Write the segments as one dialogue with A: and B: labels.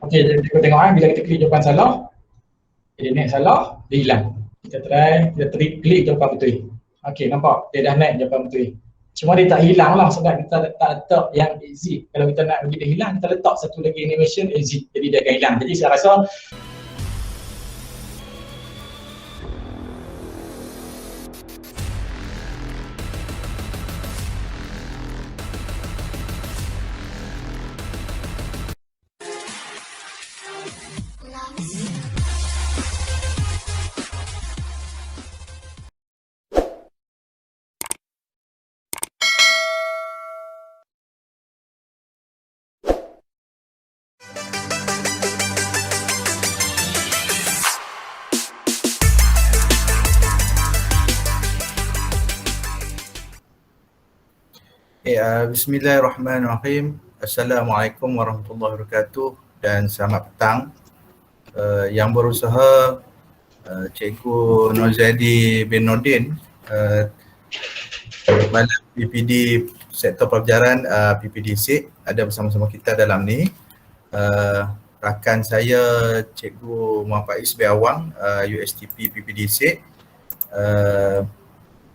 A: Okey, jadi kita tengok bila kita klik jawapan salah, dia naik salah, dia hilang. Kita try, kita klik jawapan betul. Okey, nampak? Dia dah naik jawapan betul. Cuma dia tak hilang lah sebab kita tak letak yang exit. Kalau kita nak bagi dia hilang, kita letak satu lagi animation exit. Jadi dia akan hilang. Jadi saya rasa
B: Bismillahirrahmanirrahim. Assalamualaikum warahmatullahi wabarakatuh dan selamat petang. Yang berusaha Cikgu Nurzaidi bin Nordin, Kepala PPD Sektor Pelajaran PPD-SIG ada bersama-sama kita dalam ni. Rakan saya Cikgu Muhammad Faiz bin Awang, USTP PPD-SIG,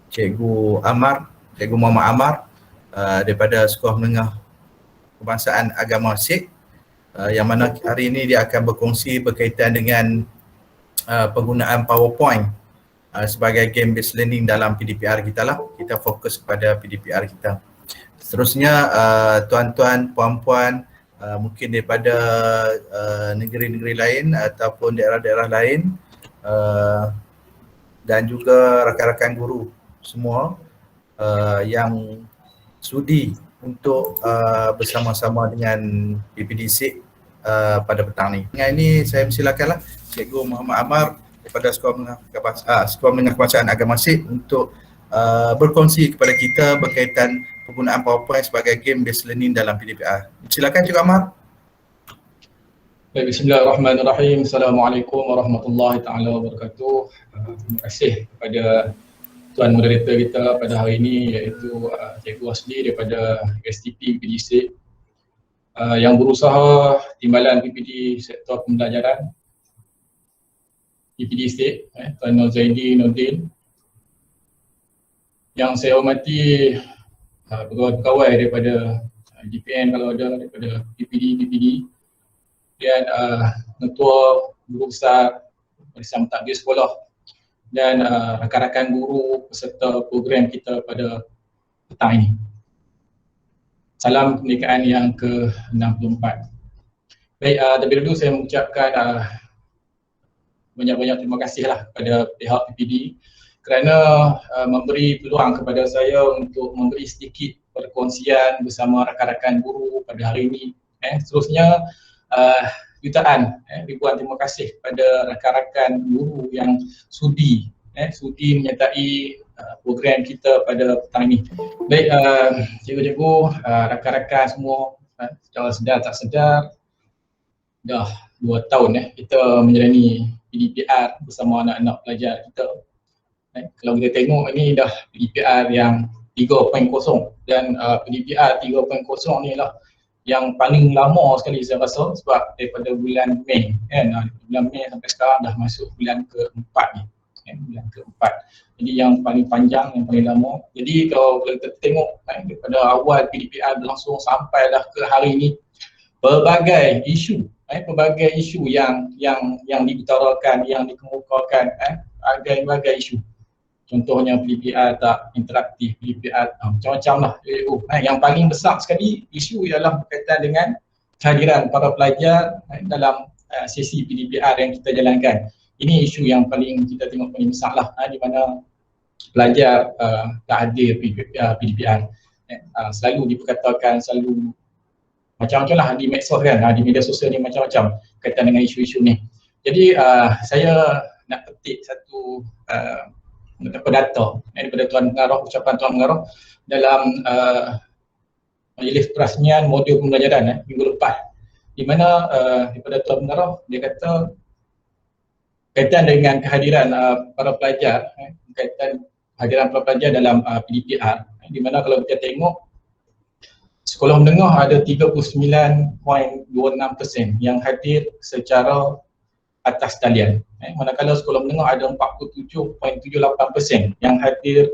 B: Cikgu Muhammad Amar daripada Sekolah Menengah Kebangsaan Agama SIG, yang mana hari ini dia akan berkongsi berkaitan dengan penggunaan PowerPoint sebagai game based learning dalam PDPR kita lah. Kita fokus kepada PDPR kita. Seterusnya tuan-tuan, puan-puan mungkin daripada negeri-negeri lain ataupun daerah-daerah lain dan juga rakan-rakan guru semua yang sudi untuk bersama-sama dengan PPD-SIG pada petang ni. Dengan ini saya persilakanlah Cikgu Muhammad Amar daripada Sekolah Menengah Kebangsaan Agama SIG untuk berkongsi kepada kita berkaitan penggunaan PowerPoint sebagai game based learning dalam PDPR. Silakan Cikgu Amar.
A: Baik, bismillahirrahmanirrahim. Assalamualaikum warahmatullahi taala wabarakatuh. Terima kasih kepada Tuan Moderator kita pada hari ini, iaitu Cikgu Asli daripada USTP PPD-SIG, yang berusaha Timbalan PPD Sektor Pembelajaran PPD-SIG, Tuan Nurzaidi Nordin, yang saya hormati pegawai-pegawai daripada DPN kalau ada, daripada PPD, dan ketua guru besar Barisan Mentadbir Sekolah dan rakan-rakan guru peserta program kita pada petang ini. Salam kemerdekaan yang ke-64. Baik, terlebih dahulu saya mengucapkan banyak-banyak terima kasihlah kepada pihak PPD kerana memberi peluang kepada saya untuk memberi sedikit perkongsian bersama rakan-rakan guru pada hari ini. Seterusnya jutaan, ribuan terima kasih kepada rakan-rakan guru yang sudi menyertai program kita pada petang ini. Baik, cikgu-cikgu, rakan-rakan semua, secara sedar tak sedar dah 2 tahun kita menjalani PDPR bersama anak-anak pelajar kita. Kalau kita tengok ini dah PDPR yang 3.0 dan PDPR 3.0 ni lah yang paling lama sekali saya rasa, sebab daripada bulan Mei bulan Mei sampai sekarang dah masuk bulan ke-4 ni, bulan ke-4. Jadi yang paling panjang, yang paling lama. Jadi kalau kita tengok daripada awal PDPR berlangsung sampai dah ke hari ini, pelbagai isu yang diutarakan, yang dikemukakan, berbagai isu. Contohnya PDPR tak interaktif, PDPR macam-macam lah. Yang paling besar sekali isu ialah berkaitan dengan kehadiran para pelajar dalam sesi PDPR yang kita jalankan. Ini isu yang paling kita tengok paling besar lah, di mana pelajar tak hadir PDPR. Selalu diperkatakan, selalu macam-macam lah di medsos kan, di media sosial ni macam-macam berkaitan dengan isu-isu ni. Jadi saya nak petik satu data daripada Tuan Pengarah, ucapan Tuan Pengarah dalam majlis perasmian modul pembelajaran minggu lepas, di mana daripada Tuan Pengarah dia kata kaitan dengan kehadiran para pelajar, kaitan kehadiran para pelajar dalam PDPR, di mana kalau kita tengok sekolah menengah ada 39.26% yang hadir secara atas talian. Manakala sekolah menengah ada 47.78% yang hadir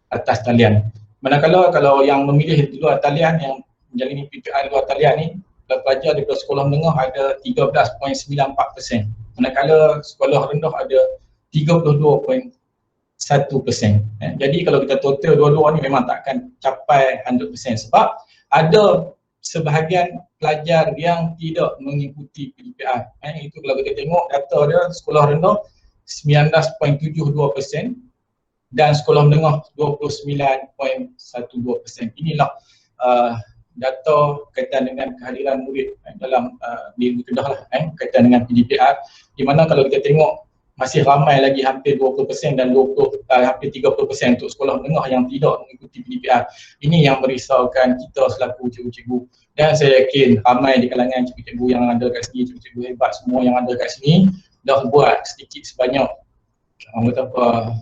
A: atas talian. Manakala kalau yang memilih di luar talian, yang menjalani PPR luar talian ni, pelajar daripada sekolah menengah ada 13.94%. Manakala sekolah rendah ada 32.1%. Jadi kalau kita total dua-dua ni memang tak akan capai 100% sebab ada sebahagian pelajar yang tidak mengikuti PDPR. Itu kalau kita tengok data dia, sekolah rendah 19.72% dan sekolah menengah 29.12%. Inilah data kaitan dengan kehadiran murid dalam di Kedah lah, kaitan dengan PDPR, di mana kalau kita tengok masih ramai lagi hampir 20% dan hampir 30% untuk sekolah menengah yang tidak mengikuti PDPR. Ini yang merisaukan kita selaku cikgu-cikgu, dan saya yakin ramai di kalangan cikgu-cikgu yang ada kat sini, cikgu-cikgu hebat semua yang ada kat sini dah buat sedikit sebanyak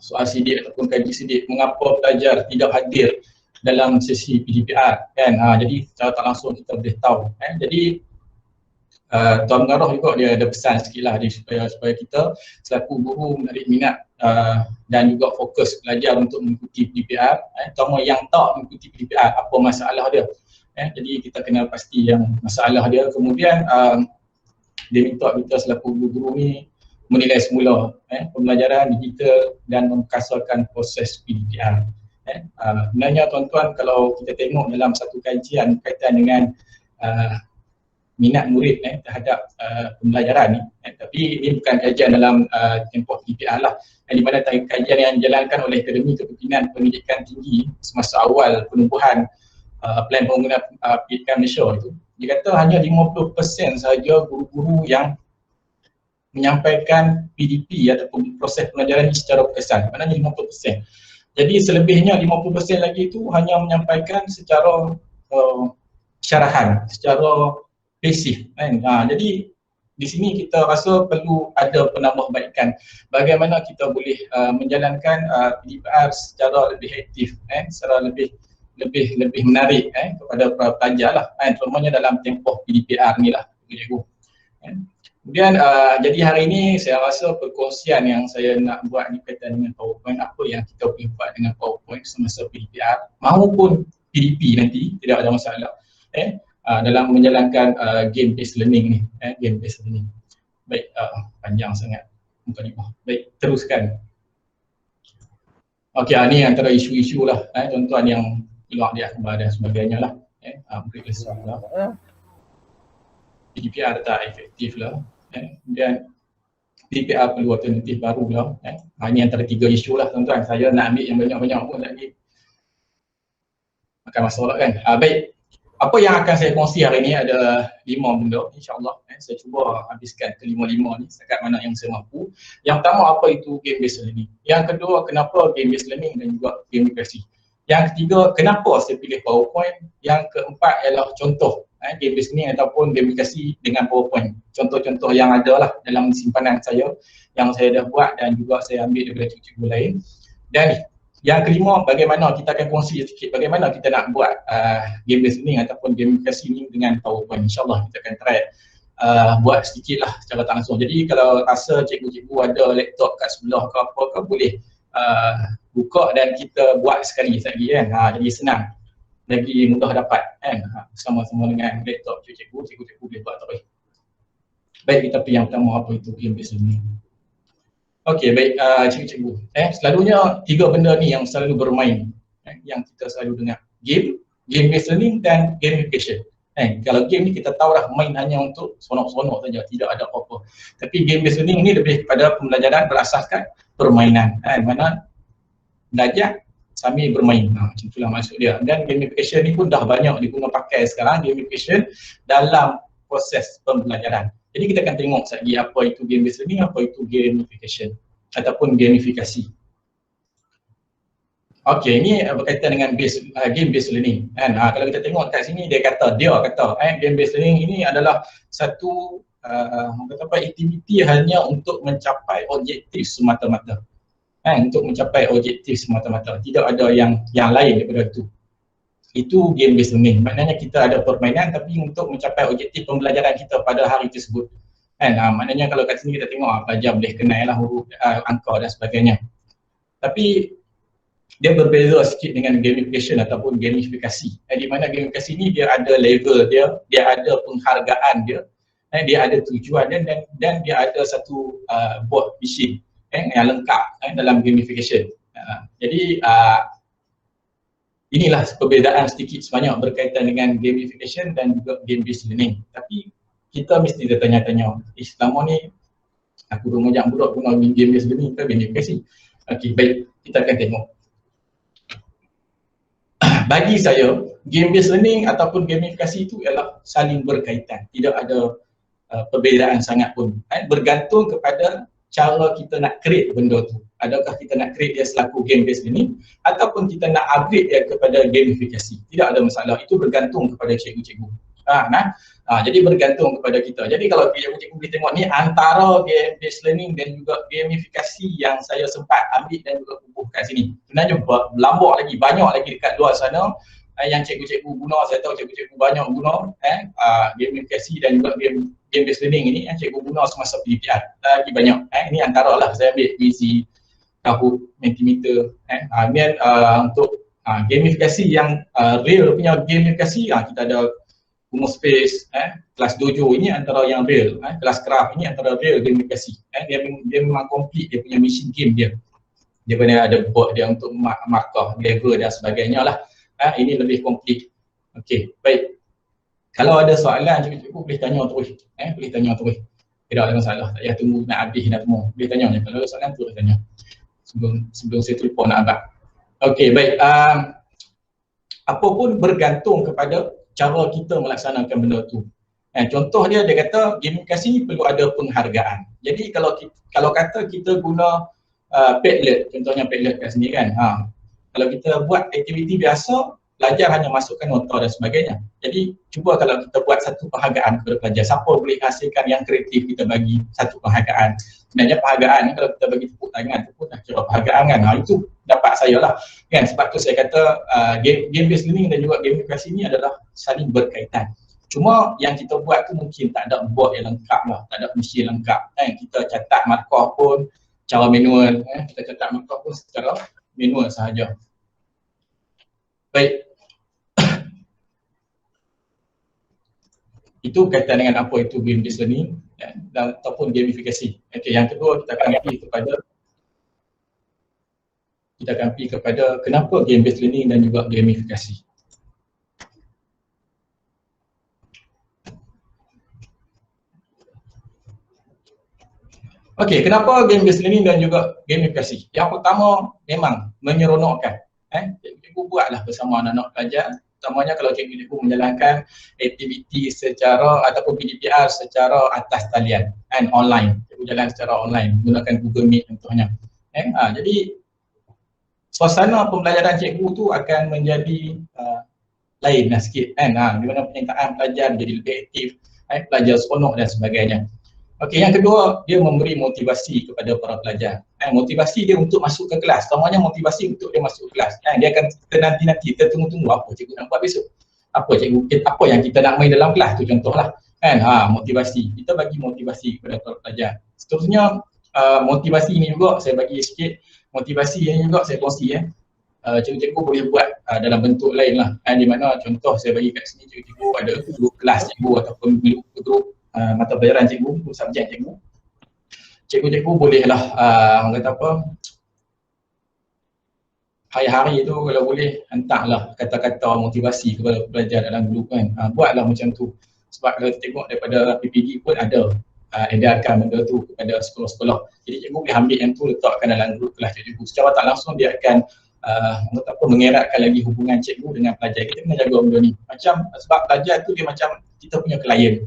A: soal sidik ataupun kaji sidik mengapa pelajar tidak hadir dalam sesi PDPR, kan. Jadi secara tak langsung kita boleh tahu. Jadi Tuan Mengarah juga dia ada pesan sikit lah supaya kita selaku guru menarik minat dan juga fokus belajar untuk mengikuti PDPR, terutama yang tak mengikuti PDPR, apa masalah dia. Jadi kita kena pasti yang masalah dia, kemudian dia minta kita selaku guru-guru ni menilai semula pembelajaran digital dan mengkasarkan proses PDPR. Sebenarnya tuan-tuan, kalau kita tengok dalam satu kajian berkaitan dengan minat murid terhadap pembelajaran ni, tapi ini bukan kajian dalam tempoh PDPR lah, di mana kajian yang dijalankan oleh Akademi Kepimpinan Pendidikan Tinggi semasa awal penubuhan Plan Pembangunan Pendidikan Malaysia itu, dia kata hanya 50% sahaja guru-guru yang menyampaikan PDP ataupun proses pembelajaran secara berkesan, maknanya 50%. Jadi selebihnya 50% lagi itu hanya menyampaikan secara syarahan, secara pasif, kan. Jadi di sini kita rasa perlu ada penambahbaikan bagaimana kita boleh menjalankan PDPR secara lebih aktif, secara lebih menarik kepada pelajar lah, terutamanya dalam tempoh PDPR ni lah, cikgu. Kemudian jadi hari ini saya rasa perkongsian yang saya nak buat ni kaitan dengan PowerPoint, apa yang kita boleh buat dengan PowerPoint semasa PDPR maupun PDP nanti, tidak ada masalah dalam menjalankan game based learning ni, game based learning. Baik, panjang sangat muka ni. Baik, teruskan. Okey, ni antara isu-isu lah tuan-tuan yang keluar di akhbar dan sebagainya lah. Berikutnya lah. PDPR tak efektif lah, dan PDPR perlu alternatif baru lah. Ini antara 3 isu lah tuan-tuan. Saya nak ambil yang banyak-banyak pun lagi akan masalah, kan. Baik, apa yang akan saya kongsi hari ini ada 5 benda, insyaAllah. Saya cuba habiskan ke 5 ni setakat mana yang saya mampu. Yang pertama, apa itu game based learning. Yang kedua, kenapa game based learning dan juga gamifikasi. Yang ketiga, kenapa saya pilih PowerPoint. Yang keempat ialah contoh game based learning ataupun gamifikasi dengan PowerPoint. Contoh-contoh yang ada lah dalam simpanan saya yang saya dah buat dan juga saya ambil daripada cikgu-cikgu lain. Dan yang kelima, bagaimana kita akan kongsi sedikit bagaimana kita nak buat game based learning ataupun gamifikasi ni dengan PowerPoint. InsyaAllah kita akan try buat sedikit lah secara tak langsung. Jadi kalau rasa cikgu-cikgu ada laptop kat sebelah ke apa ke, boleh buka dan kita buat sekali lagi, kan. Jadi senang, lagi mudah dapat, kan. Sama-sama dengan laptop cikgu-cikgu boleh buat, tak boleh. Baik, kita pergi yang pertama, apa itu game based learning. Okey, baik, cikgu-cikgu. Selalunya 3 benda ni yang selalu bermain, yang kita selalu dengar. Game based learning dan gamification. Kalau game ni kita tahu dah main hanya untuk seronok-seronok saja, tidak ada apa-apa. Tapi game based learning ni lebih kepada pembelajaran berasaskan permainan, mana belajar sambil bermain. Macam itulah maksud dia. Dan gamification ni pun dah banyak diguna pakai sekarang, gamification dalam proses pembelajaran. Jadi kita akan tengok sekali apa itu game based learning, apa itu gamification ataupun gamifikasi. Okey, ini berkaitan dengan game based learning, kan. Kalau kita tengok kat sini dia kata game based learning ini adalah satu aktiviti hanya untuk mencapai objektif semata-mata. Untuk mencapai objektif semata-mata, tidak ada yang lain daripada itu. Itu game based learning. Maknanya kita ada permainan tapi untuk mencapai objektif pembelajaran kita pada hari tersebut. Kan? Maknanya kalau kat sini kita tengok pelajar boleh kenal lah huruf, angka dan sebagainya. Tapi dia berbeza sikit dengan gamification ataupun gamifikasi. Di mana gamifikasi ni dia ada level dia ada penghargaan dia ada tujuan dan dia ada satu board fishing yang lengkap dalam gamification. Jadi inilah perbezaan sedikit sebanyak berkaitan dengan gamification dan juga game based learning. Tapi kita mesti bertanya-tanya, selama ni aku dah mengajak budak guna game based learning ke gamifikasi? Okey, baik, kita akan tengok. Bagi saya, game based learning ataupun gamifikasi itu ialah saling berkaitan. Tidak ada perbezaan sangat pun. Bergantung kepada cara kita nak create benda tu. Adakah kita nak create dia selaku game based learning ataupun kita nak upgrade dia kepada gamifikasi. Tidak ada masalah. Itu bergantung kepada cikgu-cikgu. Jadi bergantung kepada kita. Jadi kalau cikgu-cikgu boleh tengok ni antara game based learning dan juga gamifikasi yang saya sempat ambil dan juga bubuh kat sini. Sebenarnya berlambak lagi, banyak lagi dekat luar sana yang cikgu-cikgu guna. Saya tahu cikgu-cikgu banyak guna gamifikasi dan juga game based learning ini cikgu guna semasa PDPR. Lagi banyak. Ini antara lah saya ambil Quizy, Kahoot, Mentimeter. Kemudian untuk gamifikasi yang real punya gamifikasi, kita ada Kumu Space, kelas Dojo ini antara yang real, kelas Craft ini antara real gamifikasi. Dia memang complete dia punya mission game dia. Dia kena ada board dia untuk markah, level dan sebagainya lah. Ini lebih komplit. Okey, baik. Kalau ada soalan cikgu boleh tanya terus. Boleh tanya terus. Tidak ada masalah. Tak payah tunggu nak habis dah semua. Boleh tanya je. Kalau ada soalan tu boleh tanya. Sebelum saya telefon nak abang. Okey, baik. Apa pun bergantung kepada cara kita melaksanakan benda tu. Contoh dia kata gamifikasi ni perlu ada penghargaan. Jadi kalau kata kita guna Padlet, contohnya Padlet kat sini kan. Kalau kita buat aktiviti biasa, pelajar hanya masukkan nota dan sebagainya. Jadi cuba kalau kita buat satu penghargaan kepada pelajar, siapa boleh hasilkan yang kreatif, kita bagi satu penghargaan. Sebenarnya penghargaan ni kalau kita bagi tepuk tangan tu pun dah kira penghargaan kan. Itu dapat saya lah kan. Sebab tu saya kata game based learning dan juga gamifikasi ni adalah saling berkaitan. Cuma yang kita buat tu mungkin tak ada board yang lengkap lah, tak ada mesin lengkap kan. Kita catat markah pun cara manual, kita catat markah pun secara manual sahaja. Baik. Itu kaitan dengan apa itu game based learning dan ataupun gamifikasi. Okey, yang kedua kita akan pergi kepada kenapa game based learning dan juga gamifikasi. Okey, kenapa game based learning dan juga gamifikasi? Yang pertama memang menyeronokkan. Cikgu buatlah bersama anak-anak pelajar. Utamanya kalau cikgu menjalankan aktiviti secara ataupun PDPR secara atas talian online. Cikgu jalan secara online menggunakan Google Meet contohnya. Jadi suasana pembelajaran cikgu tu akan menjadi lain sikit kan. Di mana penyertaan pelajar menjadi lebih aktif, pelajar seronok dan sebagainya. Okey, yang kedua, dia memberi motivasi kepada para pelajar. Motivasi dia untuk masuk ke kelas. Semuanya motivasi untuk dia masuk ke kelas. Dia akan nanti kita tunggu-tunggu apa cikgu nak buat besok. Apa yang kita nak main dalam kelas tu contohlah. Motivasi. Kita bagi motivasi kepada para pelajar. Seterusnya motivasi ini juga saya bagi sikit. Motivasi ini juga saya kongsi cikgu-cikgu boleh buat dalam bentuk lain lah. Di mana contoh saya bagi kat sini cikgu-cikgu ada grup kelas cikgu ataupun grup mata pelajaran cikgu, subjek cikgu. Cikgu-cikgu bolehlah orang kata apa, hari-hari tu kalau boleh hantarlah kata-kata motivasi kepada pelajar dalam grup kan. Buatlah macam tu. Sebab kalau tengok daripada PPD pun ada edarkan benda tu kepada sekolah-sekolah. Jadi cikgu boleh ambil yang tu letakkan dalam grup kelas cikgu. Secara tak langsung dia akan mengeratkan lagi hubungan cikgu dengan pelajar. Kita kena jaga benda ni. Macam sebab pelajar tu dia macam kita punya klien.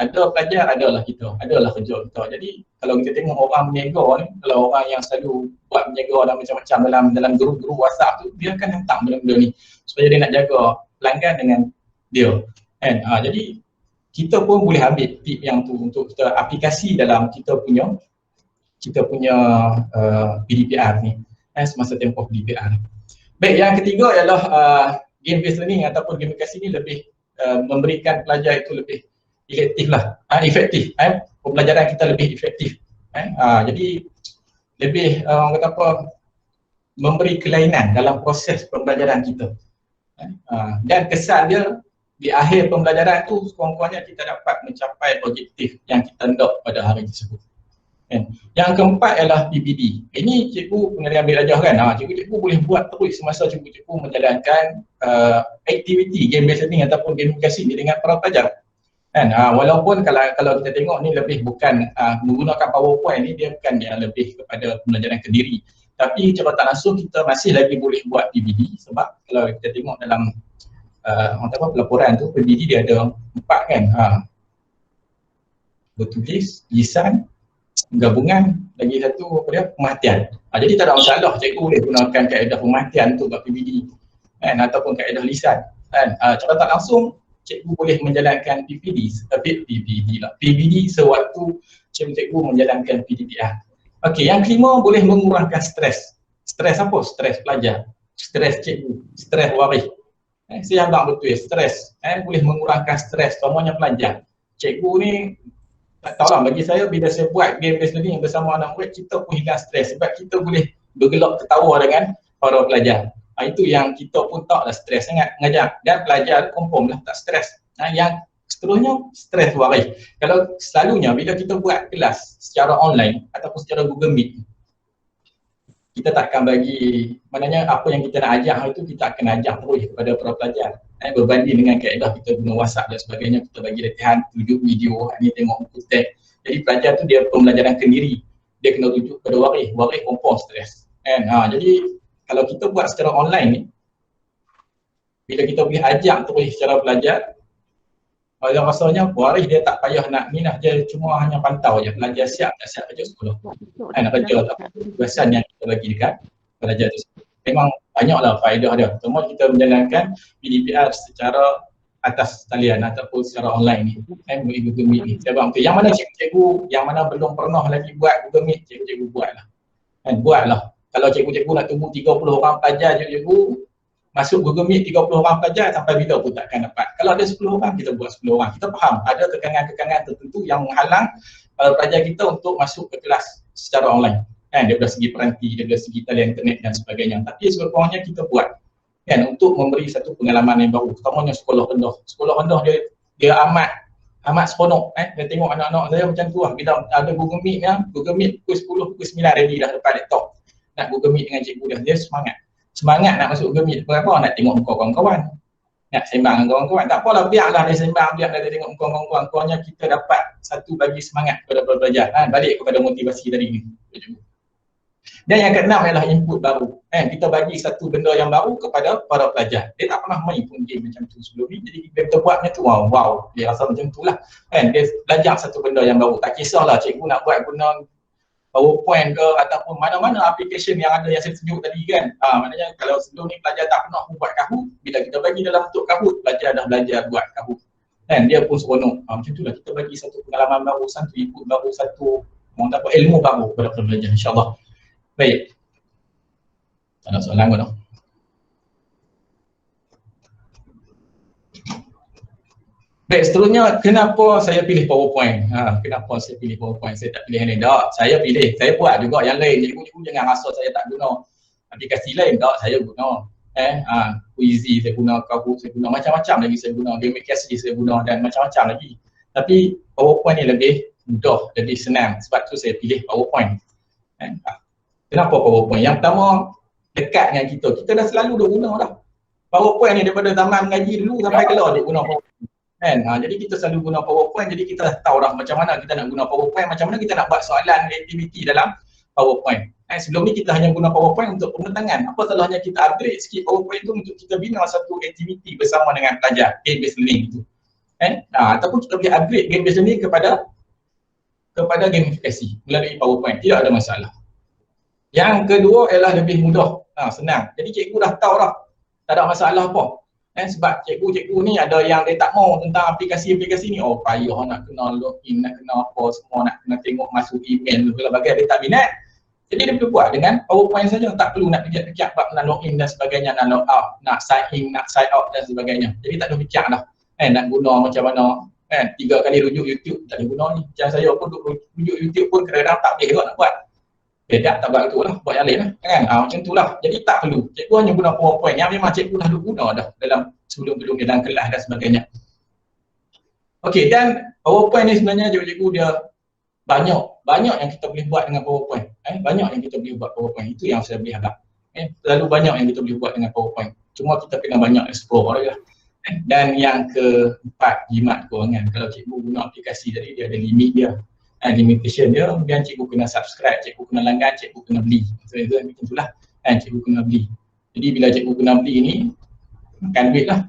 A: Ada pelajar, adalah kita, adalah kerja kita. Jadi kalau kita tengok orang berniaga ni, kalau orang yang selalu buat berniaga dan macam-macam dalam grup-grup WhatsApp tu, dia akan hantar benda-benda ni supaya dia nak jaga pelanggan dengan dia. Jadi kita pun boleh ambil tip yang tu untuk kita aplikasi dalam kita punya PDPR ni semasa tempoh PDPR ni. Baik, yang ketiga ialah game based learning ataupun gamifikasi ni lebih memberikan pelajar itu lebih efektif. Pembelajaran kita lebih efektif. Jadi lebih orang kata apa, memberi kelainan dalam proses pembelajaran kita. Dan kesan dia di akhir pembelajaran tu sekurang-kurangnya kita dapat mencapai objektif yang kita nak pada hari tersebut. Yang keempat ialah PBD. Ini cikgu pengalaman ambil ajar kan. Cikgu boleh buat terus semasa cikgu menjalankan aktiviti game based learning ataupun gamifikasi ni dengan para pelajar. Walaupun kalau kita tengok ni lebih bukan menggunakan PowerPoint ni, dia bukan yang lebih kepada pembelajaran kendiri. Tapi secara tak langsung kita masih lagi boleh buat PBD, sebab kalau kita tengok dalam pelaporan tu, PBD dia ada 4 kan. Bertulis, lisan, gabungan, lagi satu apa dia, pemerhatian. Jadi tak ada masalah, cikgu boleh gunakan kaedah pemerhatian tu buat PBD ataupun kaedah lisan. Secara tak langsung cikgu boleh menjalankan PBD sewaktu cikgu menjalankan PDPR. Okey, yang kelima boleh mengurangkan stres. Stres apa? Stres pelajar, stres cikgu, stres waris. Saya abang betul, stres boleh mengurangkan stres semuanya pelajar. Cikgu ni tak tahulah, bagi saya bila saya buat game based learning bersama anak murid, kita pun hilang stres sebab kita boleh bergelak ketawa dengan para pelajar. Itu yang kita pun taklah stres sangat mengajar, dan pelajar confirm lah tak stres. Yang seterusnya stres waris. Kalau selalunya bila kita buat kelas secara online ataupun secara Google Meet, kita takkan bagi, maknanya apa yang kita nak ajar itu kita akan ajar terus kepada para pelajar. Berbanding dengan kaedah kita guna WhatsApp dan sebagainya, kita bagi latihan, tunjuk video, ni tengok buku teks. Jadi pelajar tu dia pembelajaran kendiri, dia kena rujuk pada waris confirm stres. Jadi kalau kita buat secara online ni, bila kita boleh ajak terus secara pelajar, rasanya waris dia tak payah nak minah, dia cuma hanya pantau je, pelajar siap tak siap kerja sekolah. Nak kerja tugasan yang kita bagi dekat pelajar tu. Memang banyaklah faedah dia. Semua kita menjalankan PDPR secara atas talian ataupun secara online ni. Google Meet ni. Yang mana cikgu-cikgu yang mana belum pernah lagi buat Google Meet, cikgu-cikgu buatlah. Buatlah. Kalau cikgu-cikgu nak tunggu 30 orang pelajar, cikgu masuk Google Meet 30 orang pelajar sampai bila pun takkan dapat. Kalau ada 10 orang, kita buat 10 orang. Kita faham ada kekangan-kekangan tertentu yang menghalang pelajar kita untuk masuk ke kelas secara online. Daripada segi peranti, daripada segi talian internet dan sebagainya. Tapi sekurang-kurangnya kita buat untuk memberi satu pengalaman yang baru. Terutamanya sekolah rendah. Sekolah rendah dia amat seronok. Dia tengok anak-anak saya macam tu lah. Bila ada Google Meet Google Meet pukul 10, pukul 9 ready dah depan laptop. Nak Google Meet dengan cikgu dia semangat. Semangat nak masuk Google Meet. Kenapa? Nak tengok muka kawan-kawan. Nak sembang dengan kawan-kawan. Tak apalah, biarlah dia sembang, biarlah dia tengok muka kawan-kawan. Kurangnya kita dapat satu bagi semangat kepada pelajar. Balik kepada motivasi tadi ni. Dan yang keenam ialah input baru. Kita bagi satu benda yang baru kepada para pelajar. Dia tak pernah main pun game macam tu sebelum ni. Jadi bila kita buat macam tu, wow, dia rasa macam tu lah. Dia belajar satu benda yang baru. Tak kisahlah cikgu nak buat guna PowerPoint ke ataupun mana-mana aplikasi yang ada yang saya tunjuk tadi kan. Maknanya kalau sebelum ni pelajar tak pernah buat Kahoot, bila kita bagi dalam bentuk Kahoot, pelajar dah belajar buat Kahoot. Dia pun seronok. Macam tu lah, kita bagi satu pengalaman baru, satu input baru, satu ilmu baru kepada pelajar, insyaAllah. Baik. Tak ada soalan pun. Baik, seterusnya kenapa saya pilih PowerPoint? Kenapa saya pilih PowerPoint? Saya tak pilih yang lain. Tak, saya pilih. Saya buat juga yang lain. Cikgu-cikgu jangan rasa saya tak guna aplikasi lain. Tak, saya guna. Quizy saya guna, Kahoot saya guna, macam-macam lagi saya guna, gamifikasi saya guna dan macam-macam lagi. Tapi PowerPoint ni lebih mudah, lebih senang. Sebab tu saya pilih PowerPoint. Kenapa PowerPoint? Yang pertama, dekat dengan kita. Kita dah selalu dah guna dah. PowerPoint ni daripada zaman mengaji dulu sampai keluar dia guna PowerPoint. Jadi kita selalu guna PowerPoint, jadi kita dah tahu dah macam mana kita nak guna PowerPoint, macam mana kita nak buat soalan, aktiviti dalam PowerPoint. Sebelum ni kita hanya guna PowerPoint untuk pembentangan. Apa salahnya kita upgrade sikit PowerPoint tu untuk kita bina satu aktiviti bersama dengan pelajar, game based learning itu. Ataupun kita boleh upgrade game based learning kepada gamifikasi melalui PowerPoint, tidak ada masalah. Yang kedua ialah lebih mudah, senang. Jadi cikgu dah tahu dah, tak ada masalah apa. Sebab cikgu-cikgu ni ada yang dia tak mau tentang aplikasi-aplikasi ni. Payah nak kena login, nak kena apa semua, nak kena tengok masuk email, berbagai dia tak minat. Jadi dia boleh buat dengan PowerPoint saja, tak perlu nak fikir-fikir bab nak login dan sebagainya, nak log out, nak sign in, nak sign out dan sebagainya. Jadi tak ada fikir dah. Nak guna macam mana, 3 kali rujuk YouTube tak boleh guna ni. Macam saya pun rujuk YouTube pun kadang-kadang tak boleh juga nak buat. Beda tak buat tu lah, buat yang lain lah kan. Macam tu lah. Jadi tak perlu. Cikgu hanya guna PowerPoint yang memang cikgu dah guna dah dalam sebelum-belum dia dalam kelas dan sebagainya. Okey, dan PowerPoint ni sebenarnya cikgu dia banyak yang kita boleh buat dengan PowerPoint. Banyak yang kita boleh buat PowerPoint. Itu yang saya boleh harap. Terlalu banyak yang kita boleh buat dengan PowerPoint. Cuma kita kena banyak explore lah. Dan yang keempat, jimat kewangan. Kalau cikgu guna aplikasi tadi, dia ada limit dia. Limitation dia, kemudian cikgu kena subscribe, cikgu kena langgan, cikgu kena beli. So itu macam itulah. Cikgu kena beli. Jadi bila cikgu kena beli ni, makan duit lah.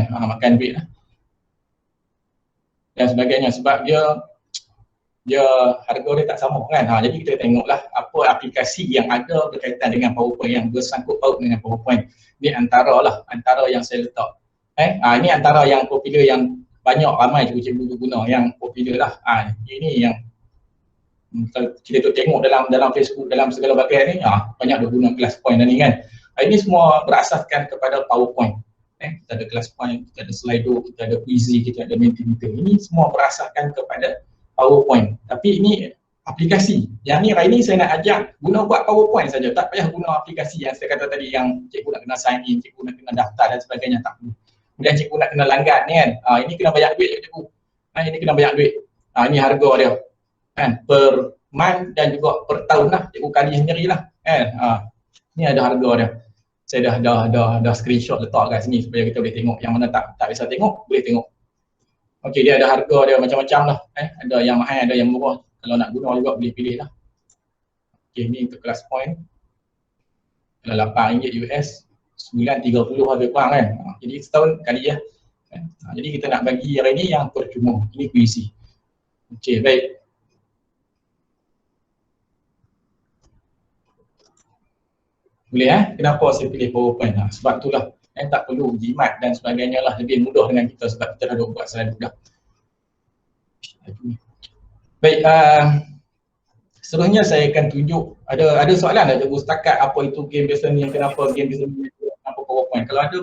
A: Makan duit lah. Dan sebagainya. Sebab dia harga dia tak sama kan. Jadi kita tengoklah apa aplikasi yang ada berkaitan dengan PowerPoint, yang bersangkut paut dengan PowerPoint. Ini antara yang saya letak. Ini antara yang popular, yang banyak ramai cikgu-cikgu guna, yang popular lah. Ini yang kita tengok dalam Facebook, dalam segala bagai ni, banyak dia guna kelas point ni kan. Ini semua berasaskan kepada PowerPoint. Kita ada kelas point, kita ada Slido, kita ada Quizy, kita ada Mentimeter. Ini semua berasaskan kepada PowerPoint. Tapi ini aplikasi. Yang ni hari ni saya nak ajak guna buat PowerPoint saja. Tak payah guna aplikasi yang saya kata tadi, yang cikgu nak kena sign in, cikgu nak kena daftar dan sebagainya, tak perlu. Kemudian cikgu nak kena langgan ni kan. Ini kena bayar duit cikgu. Ini kena bayar duit. Ini harga dia. Per month dan juga per tahun lah. Cikgu kali sendirilah. Ni ada harga dia. Saya dah screenshot letak kat sini supaya kita boleh tengok. Yang mana tak bisa tengok, boleh tengok. Okey, dia ada harga dia macam-macam lah. Ada yang mahal, ada yang murah. Kalau nak guna juga boleh pilih lah. Okey, ni untuk kelas point. Kalau RM8 US, 9.30 lebih kurang kan. Jadi setahun kali ya. Jadi kita nak bagi hari ni yang percuma. Ini Quizy. Okey, baik. Boleh kenapa saya pilih PowerPoint? Sebab itulah. Tak perlu jimat dan sebagainya lah, lebih mudah dengan kita sebab kita dah buat selalu dah. Baik, seterusnya saya akan tunjuk, ada soalan tak cikgu setakat apa itu game based learning, kenapa game based learning, kenapa PowerPoint? Kalau ada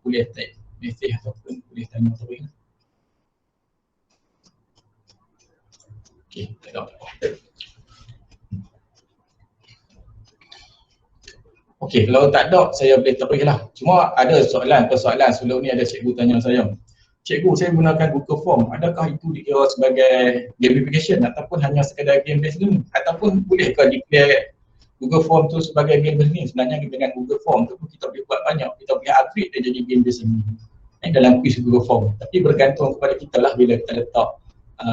A: boleh type message ataupun boleh tanya terus. Okey, tak ada. Okey, kalau tak ada, saya boleh teruslah. Cuma ada persoalan sebelum ni ada cikgu tanya saya. Cikgu, saya gunakan Google Form. Adakah itu dikira sebagai gamification ataupun hanya sekadar game based learning? Ataupun bolehkah declare Google Form tu sebagai game based learning? Sebenarnya dengan Google Form tu kita boleh buat banyak. Kita boleh upgrade dia jadi game based learning dalam quiz Google Form. Tapi bergantung kepada kita lah bila kita letak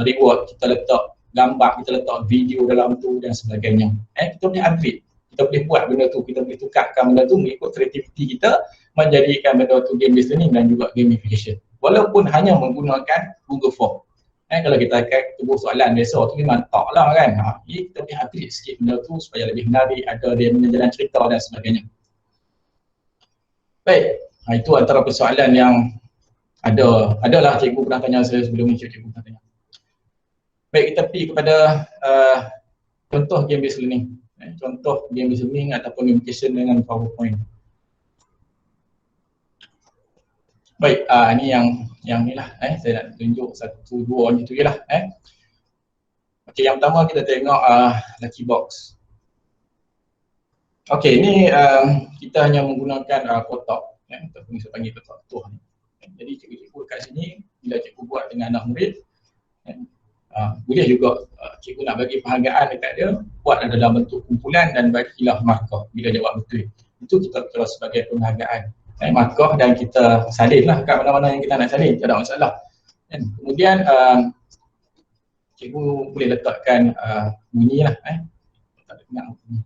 A: reward, kita letak gambar, kita letak video dalam tu dan sebagainya. Kita boleh upgrade. Kita boleh buat benda tu, kita boleh tukarkan benda tu mengikut kreativiti kita, menjadikan benda tu game based learning dan juga gamification. Walaupun hanya menggunakan Google Form. Kalau kita akan tunggu soalan biasa tu memang tak lah kan. Jadi kita boleh upgrade sikit benda tu supaya lebih menarik, ada dia punya jalan cerita dan sebagainya. Baik, itu antara persoalan yang adalah cikgu pernah tanya saya sebelum ni, cikgu pernah tanya. Baik, kita pergi kepada contoh game based learning. Contoh game based learning ataupun gamification dengan PowerPoint. Baik, ini yang ni lah, saya nak tunjuk 1, 2 macam tu je lah. Okey, yang pertama kita tengok Lucky Box. Okey, ni kita hanya menggunakan kotak, ataupun saya panggil kotak tuh ni. Jadi cikgu-cikgu kat sini, bila cikgu buat dengan anak murid, boleh juga cikgu nak bagi penghargaan dekat dia, buat dalam bentuk kumpulan dan bagilah markah bila jawab betul. Itu kita kira sebagai penghargaan. Markah dan kita salin lah kat mana-mana yang kita nak salin, tak ada masalah. Kemudian cikgu boleh letakkan bunyi lah. Tak dengar bunyi.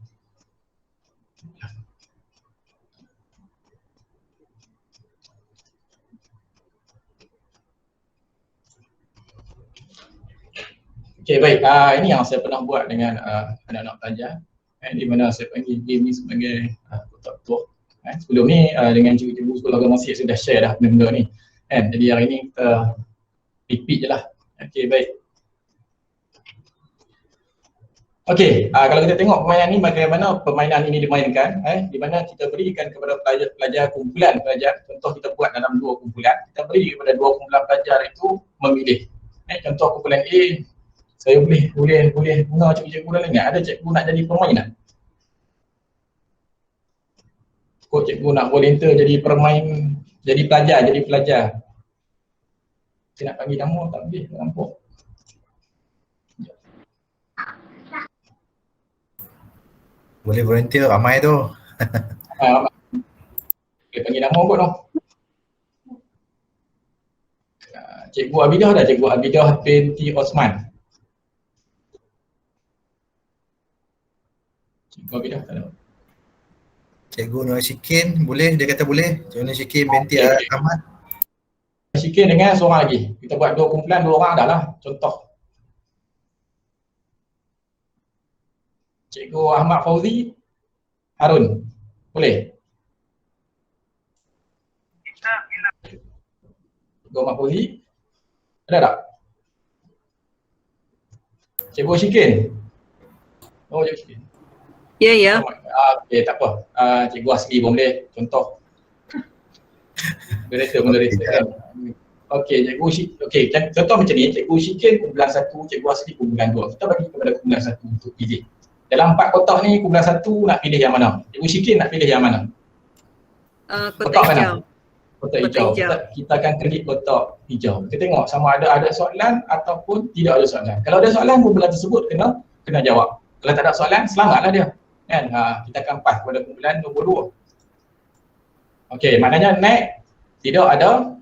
A: Okey, baik. Ini yang saya pernah buat dengan anak-anak pelajar. Di mana saya panggil game ni sebagai kotak tua. Sebelum ni dengan cikgu-cikgu sekolah agama Sikh sudah share dah benda ni. Jadi hari ni kita repeat je lah. Okey, baik. Okey, kalau kita tengok permainan ni, bagaimana permainan ini dimainkan, di mana kita berikan kepada pelajar-pelajar, kumpulan pelajar, contoh kita buat dalam 2 kumpulan, kita beri kepada 2 kumpulan pelajar itu memilih. Contoh kumpulan A, saya boleh guna cikgu-cikgu dalam ni. Ada cikgu nak jadi pemain tak? Kok cikgu nak volunteer jadi pemain, jadi pelajar. Saya nak panggil nama tak boleh, tak nampak.
B: Boleh volunteer, ramai tu.
A: Boleh panggil nama kot tu. Cikgu Abidah dah, Cikgu Abidah binti Osman. Cikgu Abidah tak ada.
B: Cikgu Nur Syikin boleh, dia kata boleh. Cikgu Nur Syikin binti Ahmad.
A: Syikin dengan seorang lagi. Kita buat 2 kumpulan, 2 orang dah lah. Contoh. Cikgu Ahmad Fauzi Harun. Boleh? Cikgu Ahmad Fauzi. Ada tak? Cikgu Syikin. Oh, Cikgu Syikin.
C: Ya.
A: Okey, tak apa. Cikgu Asli pun boleh. Contoh. Moderator kan. Okey, Cikgu Syikin. Okey, contoh macam ni. Cikgu Syikin kumpulan 1, Cikgu Asli kumpulan 2. Kita bagi kepada kumpulan 1 untuk pilih. Dalam 4 kotak ni, kumpulan 1 nak pilih yang mana? Cikgu Syikin nak pilih yang mana?
C: Kotak hijau.
A: Kotak hijau. Kita akan kredit kotak hijau. Kita tengok sama ada soalan ataupun tidak ada soalan. Kalau ada soalan, kumpulan tersebut kena jawab. Kalau tak ada soalan, selamatlah dia. Kan? Kita akan pass kepada kumpulan nombor 2. Okey, maknanya next tidak ada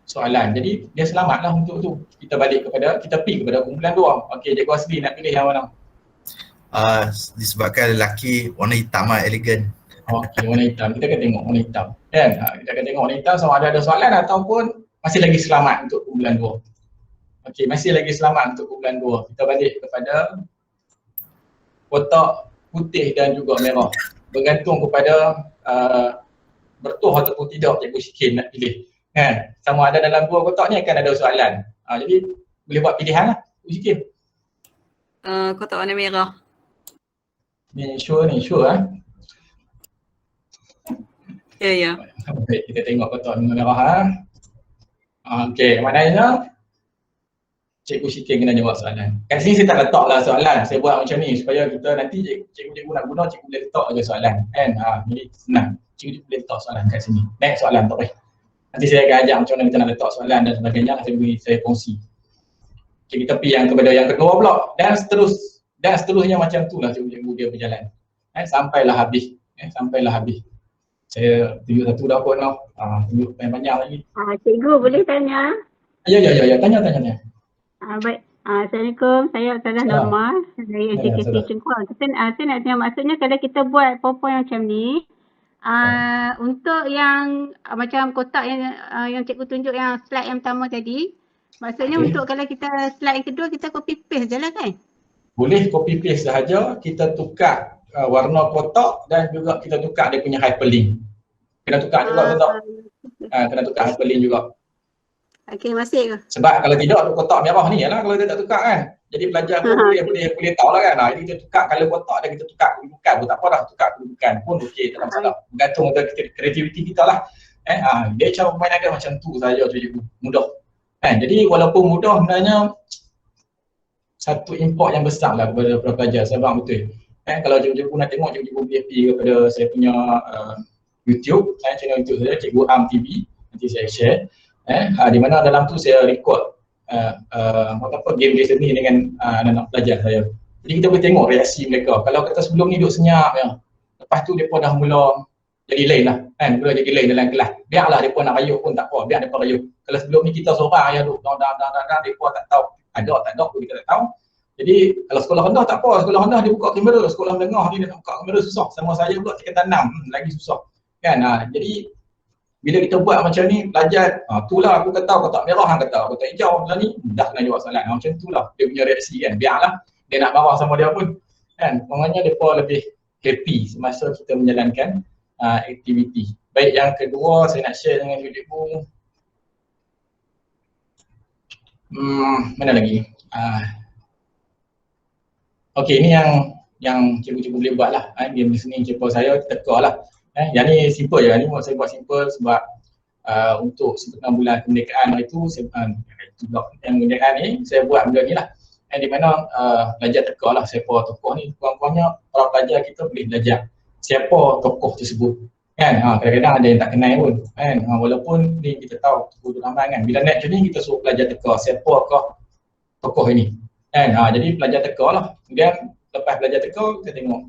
A: soalan. Jadi dia selamatlah untuk tu. Kita pergi kepada kumpulan 2. Okey, Cikgu Asli nak pilih yang mana?
B: Disebabkan lelaki warna hitam elegan.
A: Okey, warna hitam. Kita akan tengok warna hitam. Kan? Kita akan tengok warna hitam sama ada soalan ataupun masih lagi selamat untuk kumpulan 2. Okey, masih lagi selamat untuk kumpulan 2. Kita balik kepada kotak putih dan juga merah. Bergantung kepada bertuah ataupun tidak Cikgu Syikin nak pilih. Kan? Sama ada dalam 2 kotak ni akan ada soalan. Jadi boleh buat pilihan lah Cikgu Syikin.
C: Kotak warna merah.
A: Ni sure.
C: Ya.
A: Baik, kita tengok kotak warna merah. Okey, maknanya Cikgu Syikin kena jawab soalan. Kat sini saya tak letaklah soalan. Saya buat macam ni supaya kita nanti cikgu nak guna, cikgu boleh letak aja soalan. Kan? Jadi senang. Cikgu boleh letak soalan kat sini. Next soalan tak payah. Nanti saya akan ajar macam mana kita nak letak soalan dan sebagainya. Saya kongsi. Okay, kita pergi yang kepada yang kedua pula. Dan seterusnya macam tu lah cikgu dia berjalan. Sampailah habis. Saya tunjuk satu dah kot now. Tunjuk banyak lagi.
D: Cikgu boleh tanya?
A: Ya. Tanya.
D: Baik. Assalamualaikum. Saya Ustazah Norma dari JKT Cengkuang. Saya nak tanya, maksudnya kalau kita buat PowerPoint macam ni, untuk yang macam kotak yang cikgu tunjuk yang slide yang pertama tadi, maksudnya untuk kalau kita slide yang kedua kita copy paste je lah kan?
A: Boleh copy paste sahaja, kita tukar warna kotak dan juga kita tukar dia punya hyperlink. Kena tukar juga kotak. Kena tukar hyperlink juga.
D: Okey, masih ke?
A: Sebab kalau tidak kotak merah ni lah kalau dia tak tukar kan. Jadi pelajar pun boleh tahu lah kan. Jadi kita tukar kalau kotak dan kita tukar kedudukan pun tak apa dah, tukar kedudukan pun okey, tak ada masalah. Bergantung pada kreativiti kita lah. Dia cara main ada macam tu saja tu cikgu. Mudah. Jadi walaupun mudah sebenarnya satu import yang besar lah kepada pelajar. Saya faham betul. Kalau cikgu nak tengok, cikgu boleh pergi kepada saya punya YouTube, channel YouTube saya, Cikgu Am TV. Nanti saya share. Di mana dalam tu saya record game listening dengan anak-anak pelajar saya. Jadi kita boleh tengok reaksi mereka. Kalau kata sebelum ni duduk senyap ya. Lepas tu mereka dah mula jadi lain lah. Mula jadi lain dalam kelas. Biarlah mereka nak rayuk pun tak apa. Biar mereka rayuk. Kalau sebelum ni kita seorang yang duduk mereka tak tahu. Ada tak ada pun kita tak tahu. Jadi kalau sekolah rendah tak apa. Sekolah rendah dia buka kamera. Sekolah menengah dia nak buka kamera susah. Sama saya pula tingkat 6 lagi susah. Kan? Jadi bila kita buat macam ni, pelajar, itulah aku kata kotak merah, hang kata kotak hijau, macam ni, dah kena jawab soalan. Macam itulah dia punya reaksi kan, biarlah dia nak marah sama dia pun. Kan, maknanya mereka lebih happy semasa kita menjalankan aktiviti. Baik, yang kedua saya nak share dengan cikgu. Mana lagi? Okey, ini yang cikgu-cikgu boleh buat lah. Game listening cikgu saya teka lah. Yang ni simple je, ni saya buat simple sebab untuk sebutan bulan kemerdekaan hari tu, blok yang kemerdekaan ni, saya buat benda ni lah. Di mana belajar teka lah siapa tokoh ni. Kurang-kurangnya para pelajar kita boleh belajar siapa tokoh tersebut. Kan, kadang-kadang ada yang tak kenal pun. Kan, walaupun ni kita tahu Tengku Rahman kan. Bila naik macam ni kita suruh pelajar teka siapakah tokoh ini. Kan, jadi belajar teka lah. Kemudian lepas belajar teka, kita tengok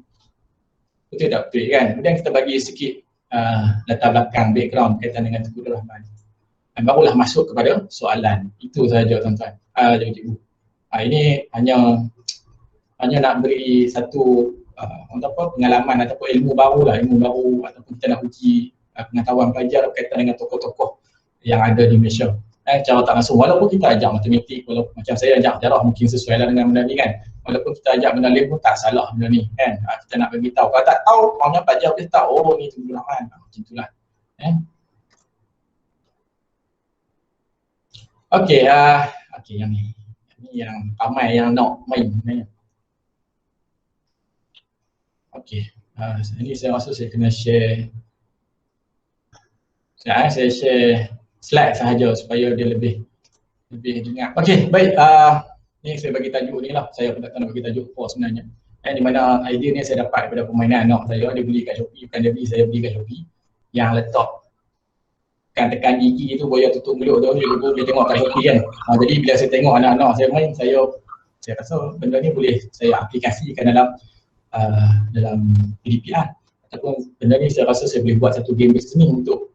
A: betul tak betul kan. Kemudian kita bagi sikit latar belakang, background berkaitan dengan Tengku Rahman. Dan barulah masuk kepada soalan. Itu sahaja tuan-tuan, cikgu. Ini hanya nak beri satu pengalaman ataupun ilmu baru lah, ilmu baru ataupun kita nak uji pengetahuan pelajar berkaitan dengan tokoh-tokoh yang ada di Malaysia. Cara tak langsung, walaupun kita ajak matematik, walaupun macam saya ajak sejarah mungkin sesuai lah dengan benda ni kan. Walaupun kita ajak benda lain pun tak salah benda ni kan. Kita nak bagi tahu. Kalau tak tahu, orangnya pelajar boleh tahu, oh ni Tengku Rahman. Macam itulah. Okey, yang ni. Ini yang ramai yang nak main sebenarnya. Okey, ini saya rasa saya kena share. Saya share slide sahaja supaya dia lebih ingat. Okey, baik. Ni saya bagi tajuk ni lah. Saya pun tak tahu nak bagi tajuk apa sebenarnya. Di mana idea ni saya dapat daripada permainan anak saya. Dia beli kat Shopee, bukan dia beli, saya beli kat Shopee. Yang letak tekan gigi tu, boya tutup mulut tu, dia tengok kat Shopee kan. Jadi bila saya tengok anak-anak saya main, saya rasa benda ni boleh saya aplikasikan dalam PDPR. Ataupun benda ni saya rasa saya boleh buat satu game based ni untuk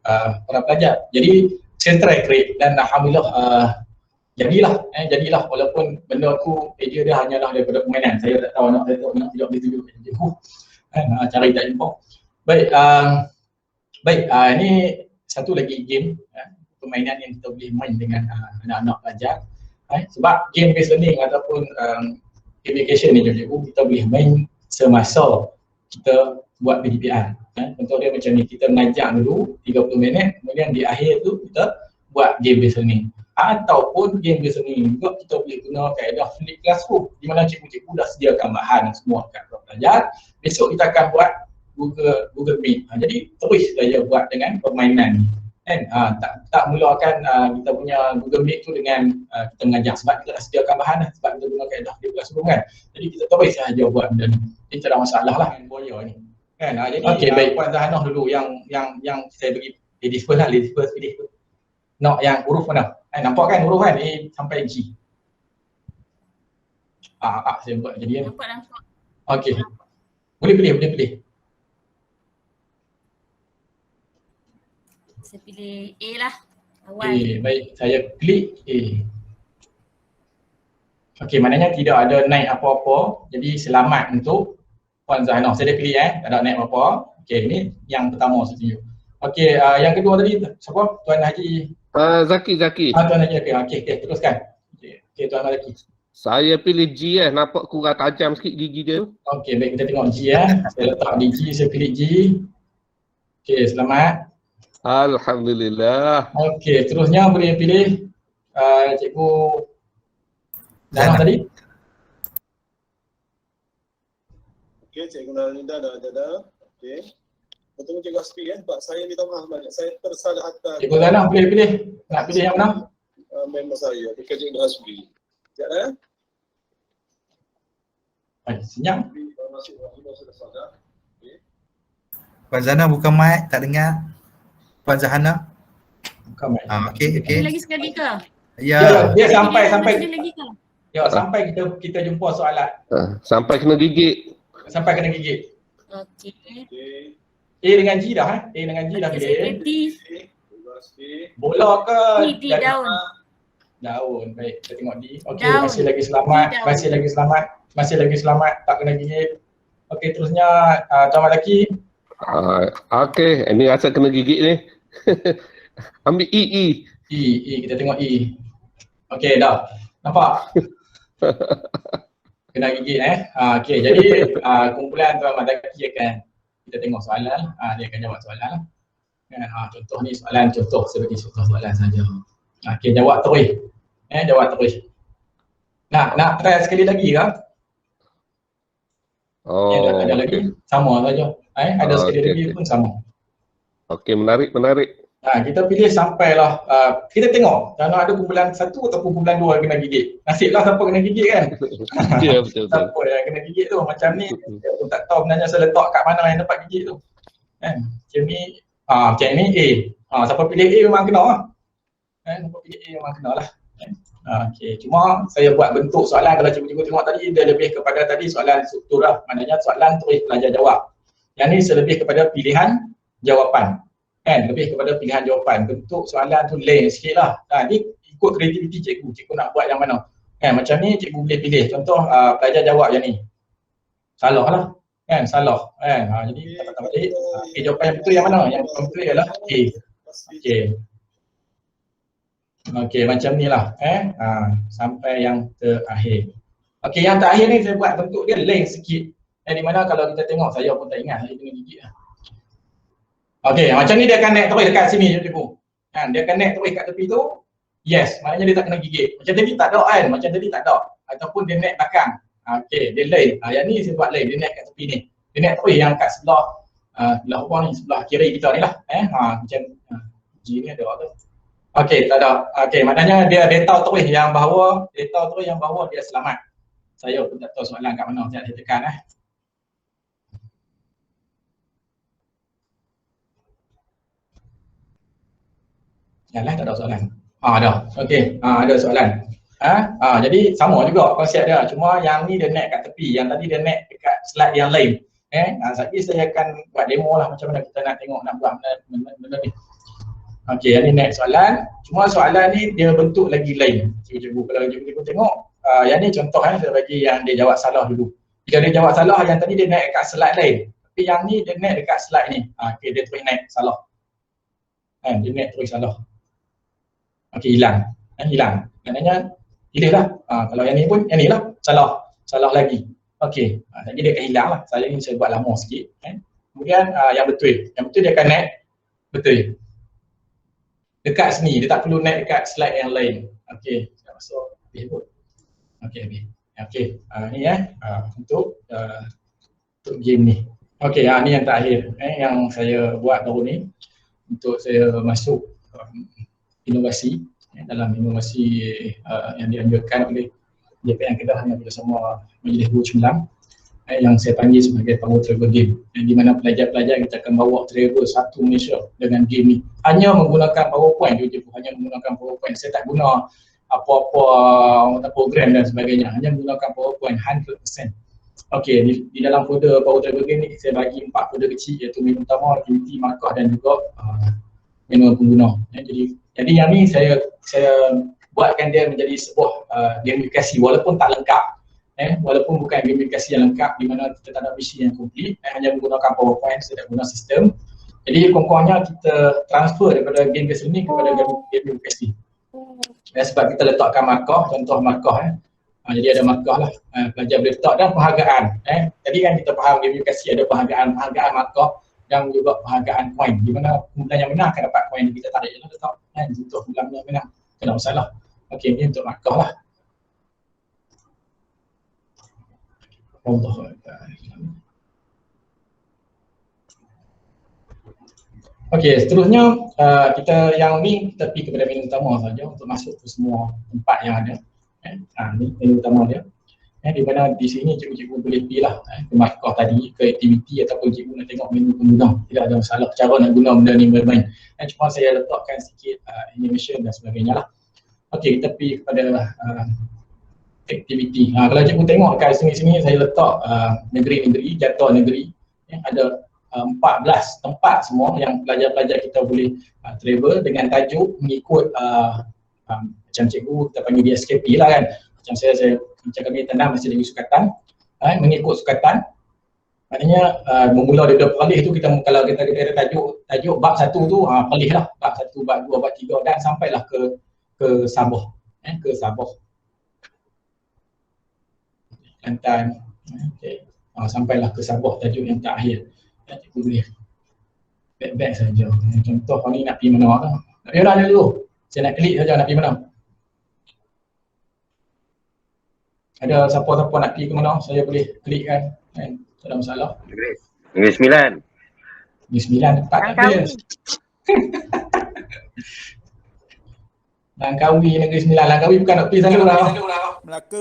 A: para pelajar. Jadi saya try create dan alhamdulillah jadilah walaupun benda tu idea dia hanyalah daripada permainan. Saya tak tahu anak saya tu nak tidak boleh tunjuk cari tak jumpa. Baik, ini satu lagi game permainan yang kita boleh main dengan anak-anak pelajar. Sebab game based learning ataupun gamification ni kita boleh main semasa kita buat PDPR. Contoh dia macam ni, kita mengajar dulu 30 minit, kemudian di akhir tu kita buat game based learning. Ataupun game based learning juga kita boleh guna kaedah flip classroom di mana cikgu-cikgu dah sediakan bahan semua kat pelajar. Besok kita akan buat Google Meet. Jadi terus saja buat dengan permainan kan. Tak mulakan kita punya Google Meet tu dengan kita mengajar sebab kita dah sediakan bahan dah, sebab kita guna kaedah flip classroom kan. Jadi kita terus saja buat benda ni. Jadi tak ada masalah lah dengan boya ni. Kan, jadi baik, Puan Zahanah dulu yang saya bagi ladies first lah, ladies first. Nak yang huruf mana? Nampak kan huruf kan? A sampai G. Saya buat jadi kan.
E: Nampak.
A: Okey. Boleh pilih.
E: Saya pilih A lah. Awal.
A: Okay, baik. Saya klik A. Okey, maknanya tidak ada naik apa-apa. Jadi selamat untuk Puan Zahanah. Saya dah pilih tak ada naik apa-apa. Okey, ini yang pertama saya tunjuk. Okey, yang kedua tadi siapa? Tuan Haji.
F: Zaki.
A: Tuan Haji. Okey, teruskan. Okey, Tuan Zaki.
F: Saya pilih G nampak kurang tajam sikit gigi dia.
A: Okey, baik, kita tengok G Saya letak di G, saya pilih G. Okey, selamat.
F: Alhamdulillah.
A: Okey, terusnya boleh pilih Cikgu Zahanah tadi.
G: Okey, Cikgu Nalinda dah ada. Okey. Betul Cikgu Asfi sebab saya minta maaf banyak. Saya tersalah atas.
A: Cikgu Zahanah boleh pilih. Nak pilih yang mana?
G: Member saya, dekat Cikgu Asfi. Sekejap
A: Senyap.
B: Puan Zahanah buka mic, tak dengar. Puan Zahanah.
A: Buka mic.
B: Okey.
E: Lagi sekali ke?
B: Ya.
A: Dia sampai.
E: Lagi ke?
A: Ya, sampai kita jumpa soalan.
F: Sampai kena gigit.
A: Sampai kena gigit.
E: Okey.
A: A dengan G dah A dengan G dah pilih.
E: Ready.
A: Bola ke?
E: D daun.
A: Daun. Baik, kita tengok D. Okey,
E: Daun.
A: masih lagi selamat.
E: Daun.
A: Masih lagi selamat. Tak kena gigit. Okey, terusnya Tuan Malaki.
F: Okey, ini rasa kena gigit ni. Ambil E.
A: E, kita tengok E. Okey, dah. Nampak? Kena gigit okey, jadi kumpulan Tuan Malaki akan kita tengok soalan, dia akan jawab soalan. Contoh ni soalan contoh, saya bagi contoh soalan saja. Okey, jawab terus. Jawab terus. Nak try sekali lagi ke? Yang
F: Oh,
A: ada lagi sama saja. Ada sekali lagi
F: okey.
A: pun sama.
F: Okey, menarik.
A: Kita pilih sampailah kita tengok kalau ada kumpulan 1 ataupun kumpulan 2 yang kena gigit. Nasiblah siapa kena gigit kan.
F: Ya, betul.
A: Siapa yang kena gigit tu macam ni saya pun tak tahu sebenarnya saya letak kat mana yang dapat gigit tu. Kan? Macam ni A. Siapa pilih A memang kena lah. Siapa pilih A memang kena lah. Okey, cuma saya buat bentuk soalan kalau cikgu-cikgu tengok tadi dia lebih kepada tadi soalan struktur lah. Maknanya soalan tulis pelajar jawab. Yang ni lebih kepada pilihan jawapan. Kan, lebih kepada pilihan jawapan. Bentuk soalan tu lain sikit lah. Ni ikut kreativiti cikgu. Cikgu nak buat yang mana. Kan, macam ni cikgu boleh pilih. Contoh pelajar jawab yang ni. Salah lah. Kan, salah. Kan, jadi tak balik. Jawapan yang betul yang mana? Yang betul ialah A. Okey, macam ni lah. Sampai yang terakhir. Okey, yang terakhir ni saya buat bentuk dia lain sikit. Di mana kalau kita tengok, saya pun tak ingat saya kena gigit lah. Okey, macam ni dia akan naik terus dekat sini cikgu. Dia akan naik terus kat tepi tu. Yes, maknanya dia tak kena gigit. Macam tadi tak ada kan? Macam tadi tak ada. Ataupun dia naik belakang. Okey, dia lain. Yang ni saya buat lain, dia naik kat tepi ni. Dia naik terus yang kat sebelah sebelah apa ni, sebelah kiri kita ni lah. Macam G ni ada tu. Okey, tak ada. Okey, maknanya dia tahu terus yang bahawa dia selamat. Saya pun tak tahu soalan kat mana, saya tekan Yalah, tak ada soalan. Ada. Okey, ada soalan. Jadi sama juga konsep dia. Cuma yang ni dia naik kat tepi, yang tadi dia naik dekat slide yang lain. Sekejap saya akan buat demo lah macam mana kita nak tengok nak buat benda ni. Okey, yang ni naik soalan. Cuma soalan ni dia bentuk lagi lain. Cikgu kalau cikgu tengok, yang ni contoh saya bagi yang dia jawab salah dulu. Jika dia jawab salah, yang tadi dia naik dekat slide lain. Tapi yang ni dia naik dekat slide ni. Okey, dia terus naik salah. Dia naik terus salah. Okey, hilang. Hilang. Maknanya pilihlah. Kalau yang ni pun, yang ni lah. Salah lagi. Okey. Jadi dia akan hilang lah. Saya ni saya buat lama sikit. Kemudian yang betul. Yang betul dia akan naik betul. Dekat sini. Dia tak perlu naik dekat slide yang lain. Okey. Saya masuk. Habis pun. Okey, habis. Okey. Ni untuk game ni. Okey, ni yang terakhir. Yang saya buat baru ni. Untuk saya masuk inovasi dalam inovasi yang dianjurkan oleh JPN Kedah yang bersama Majlis Guru Cemerlang yang saya panggil sebagai Power Travel Game, di mana pelajar-pelajar kita akan bawa travel satu Malaysia dengan game ni hanya menggunakan PowerPoint je, hanya menggunakan PowerPoint. Saya tak guna apa-apa program dan sebagainya, hanya menggunakan PowerPoint 100%. Okey, di dalam folder Power Travel Game ni saya bagi 4 folder kecil, iaitu menu utama, aktiviti, markah dan juga menu pengguna. Jadi yang ni saya buatkan dia menjadi sebuah gamifikasi walaupun tak lengkap, walaupun bukan gamifikasi yang lengkap di mana kita tak ada misi yang komplit, hanya menggunakan PowerPoint, saya tak guna sistem. Jadi kurang-kurangnya kita transfer daripada game biasa ni kepada gamifikasi. Sebab kita letakkan markah, contoh markah jadi ada markah lah, pelajar boleh letak dan penghargaan. Tadi kan kita faham gamifikasi ada penghargaan markah dan juga penghargaan poin, di mana kumpulan yang menang akan dapat poin. Kita tarik je lah letak untuk kumpulan yang menang, tak ada masalah. Okey, ni untuk markah lah. Okey, seterusnya kita yang ni kita pergi kepada menu utama saja untuk masuk ke semua tempat yang ada. Ni menu utama dia. Di mana di sini cikgu-cikgu boleh pilih lah ke markah tadi, ke aktiviti ataupun cikgu nak tengok menu pengguna. Tidak ada masalah cara nak guna benda ni bermain. Cuma saya letakkan sikit animation dan sebagainya lah. Okey, kita pergi kepada aktiviti. Kalau cikgu tengok kat sini saya letak negeri-negeri, jatuh negeri. Ada 14 tempat semua yang pelajar-pelajar kita boleh travel dengan tajuk mengikut macam cikgu kita panggil dia SKP lah kan. Macam kami tanam masih lagi sukatan, mengikut sukatan. Maknanya memula daripada perlis tu kalau kita ada tajuk bab 1 tu perlis lah bab 1, bab 2, bab 3 dan sampailah ke Sabah. Ke Sabah. Kelantan. Okey. Sampailah ke Sabah tajuk yang terakhir. Cikgu boleh back saja. Contoh kau ni nak pergi mana kan? Nak pergi mana dulu? Saya nak klik saja nak pergi mana. Ada siapa-siapa nak pergi ke mana, saya boleh klikkan Kan? Tak ada masalah.
F: Negeri Sembilan.
A: Negeri Sembilan tempat tak ada. Langkawi Negeri Sembilan. Langkawi bukan nak pergi sana lah.
H: Melaka.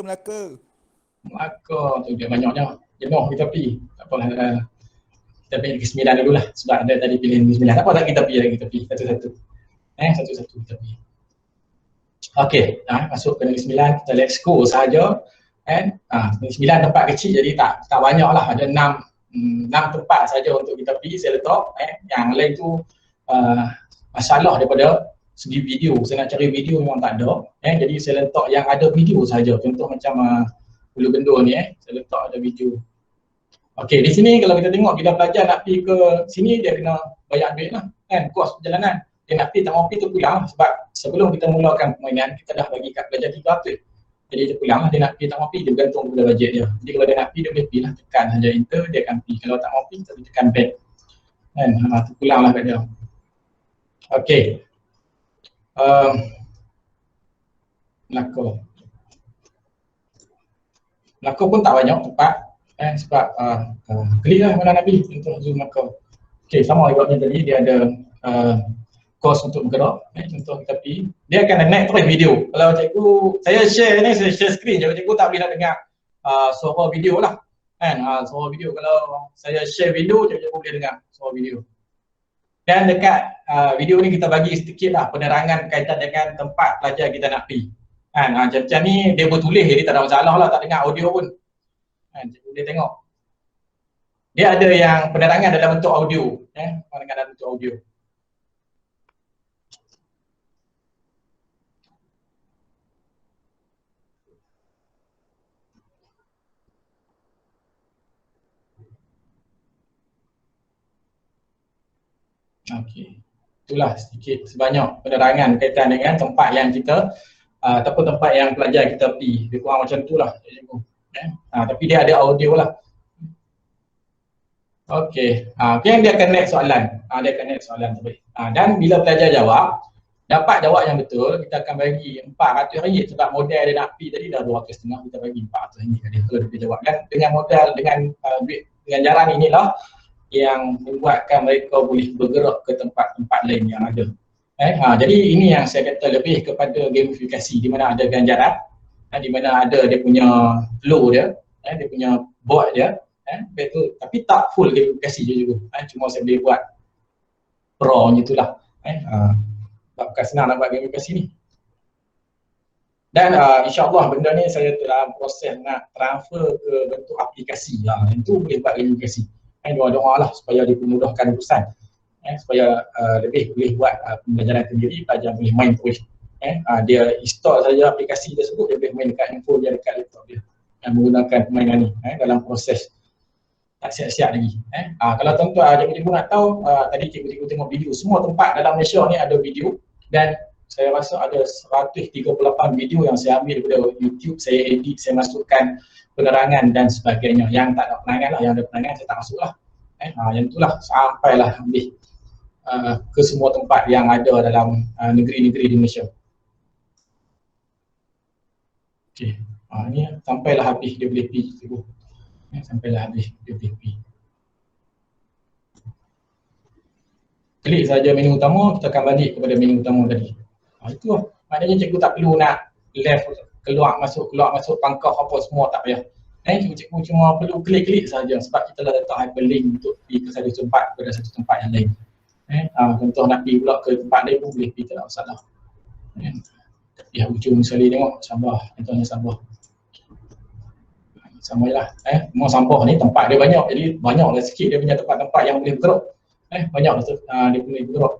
A: Melaka tu dia banyaknya. Jenuh kita pergi. Tak apalah. Kita pergi Negeri Sembilan dulu lah. Sebab ada tadi pilih Negeri Sembilan. Tak apa tak kita pergi satu-satu. Satu-satu kita pergi. Okey, masuk ke Negeri Sembilan. Kita let's go sahaja. Negeri Sembilan tempat kecil jadi tak banyak lah. Ada 6 tempat saja untuk kita pergi. Saya letak. Yang lain tu masalah daripada segi video. Saya nak cari video memang tak ada. Jadi saya letak yang ada video saja. Contoh macam Ulu Bendul ni saya letak ada video. Okey, di sini kalau kita tengok bila pelajar nak pergi ke sini dia kena bayar duit lah kan, kos perjalanan. Dia nak pergi tak mau pergi tu pulang sebab sebelum kita mulakan permainan kita dah bagi kat pelajar 300. Jadi dia pulang lah, dia nak pergi tak mau pergi dia bergantung kepada bajet dia. Jadi kalau dia nak pergi dia boleh pergi lah, tekan saja enter dia akan pergi. Kalau tak mau pergi kita tekan back. Kan, tu pulang lah kat dia. Okey. Melaka pun tak banyak tempat sebab klik lah mana Nabi untuk zoom Melaka. Okey, sama juga macam tadi dia ada kos untuk bergerak. Contoh kita pergi, dia akan naik terus video. Kalau cikgu, saya share ni, saya share screen je, cikgu tak boleh nak dengar suara video lah kan, suara video. Kalau saya share video, cikgu boleh dengar suara video. Dan dekat video ni kita bagi sedikit lah penerangan kaitan dengan tempat pelajar kita nak pergi. Kan, macam ni dia bertulis jadi tak ada masalah lah, tak dengar audio pun. Kan, cikgu boleh tengok. Dia ada yang penerangan dalam bentuk audio. Penerangan dalam bentuk audio. Okey. Itulah sedikit sebanyak penerangan kaitan dengan tempat yang kita ataupun tempat yang pelajar kita pergi. Dia kurang macam tu lah. Tapi dia ada audio lah. Okey. Dia akan naik soalan. Dia akan naik soalan terbaik. Dan bila pelajar jawab, dapat jawab yang betul, kita akan bagi RM400 sebab modal dia nak pergi tadi dah RM250, kita bagi RM400 kat dia kalau dia jawab. Dan dengan modal, dengan duit ganjaran inilah yang membuatkan mereka boleh bergerak ke tempat-tempat lain yang ada. Jadi ini yang saya kata lebih kepada gamifikasi di mana ada ganjaran, di mana ada dia punya flow dia, dia punya board dia, betul. Tapi tak full gamifikasi je juga. Cuma saya boleh buat pro macam itulah. Bukan senang nak buat gamifikasi ni. Dan insyaAllah benda ni saya dalam proses nak transfer ke bentuk aplikasi. Itu boleh buat gamifikasi. Doa-doa lah supaya dipermudahkan urusan, supaya lebih boleh buat pembelajaran sendiri, pelajar boleh main terus. Dia install saja aplikasi tersebut, dia boleh main dekat handphone dia, dekat laptop dia menggunakan permainan ni dalam proses tak siap-siap lagi. Kalau tuan-tuan cikgu-cikgu nak tahu, tadi cikgu-cikgu tengok video, semua tempat dalam Malaysia ni ada video dan saya rasa ada 138 video yang saya ambil daripada YouTube, saya edit, saya masukkan penerangan dan sebagainya. Yang tak ada penerangan lah, yang ada penerangan saya tak masuk lah. Yang itulah sampailah habis ke semua tempat yang ada dalam negeri-negeri di Malaysia. Okey, ni sampailah habis dia boleh pergi cikgu. Sampailah habis dia boleh pergi. Klik saja menu utama, kita akan balik kepada menu utama tadi. Itu lah. Maknanya cikgu tak perlu nak left keluar masuk pangkah apa semua tak payah. Cikgu cuma perlu klik-klik saja sebab kita dah letak hyperlink untuk pergi ke satu tempat kepada satu tempat yang lain. Contoh nak pergi pula ke tempat lain pun boleh pergi, tak ada masalah. Di hujung sekali tengok Sabah, contohnya Sabah. Sama je lah. Memang Sabah ni tempat dia banyak, jadi banyaklah sikit dia punya tempat-tempat yang boleh bergerak. Banyaklah dia boleh bergerak.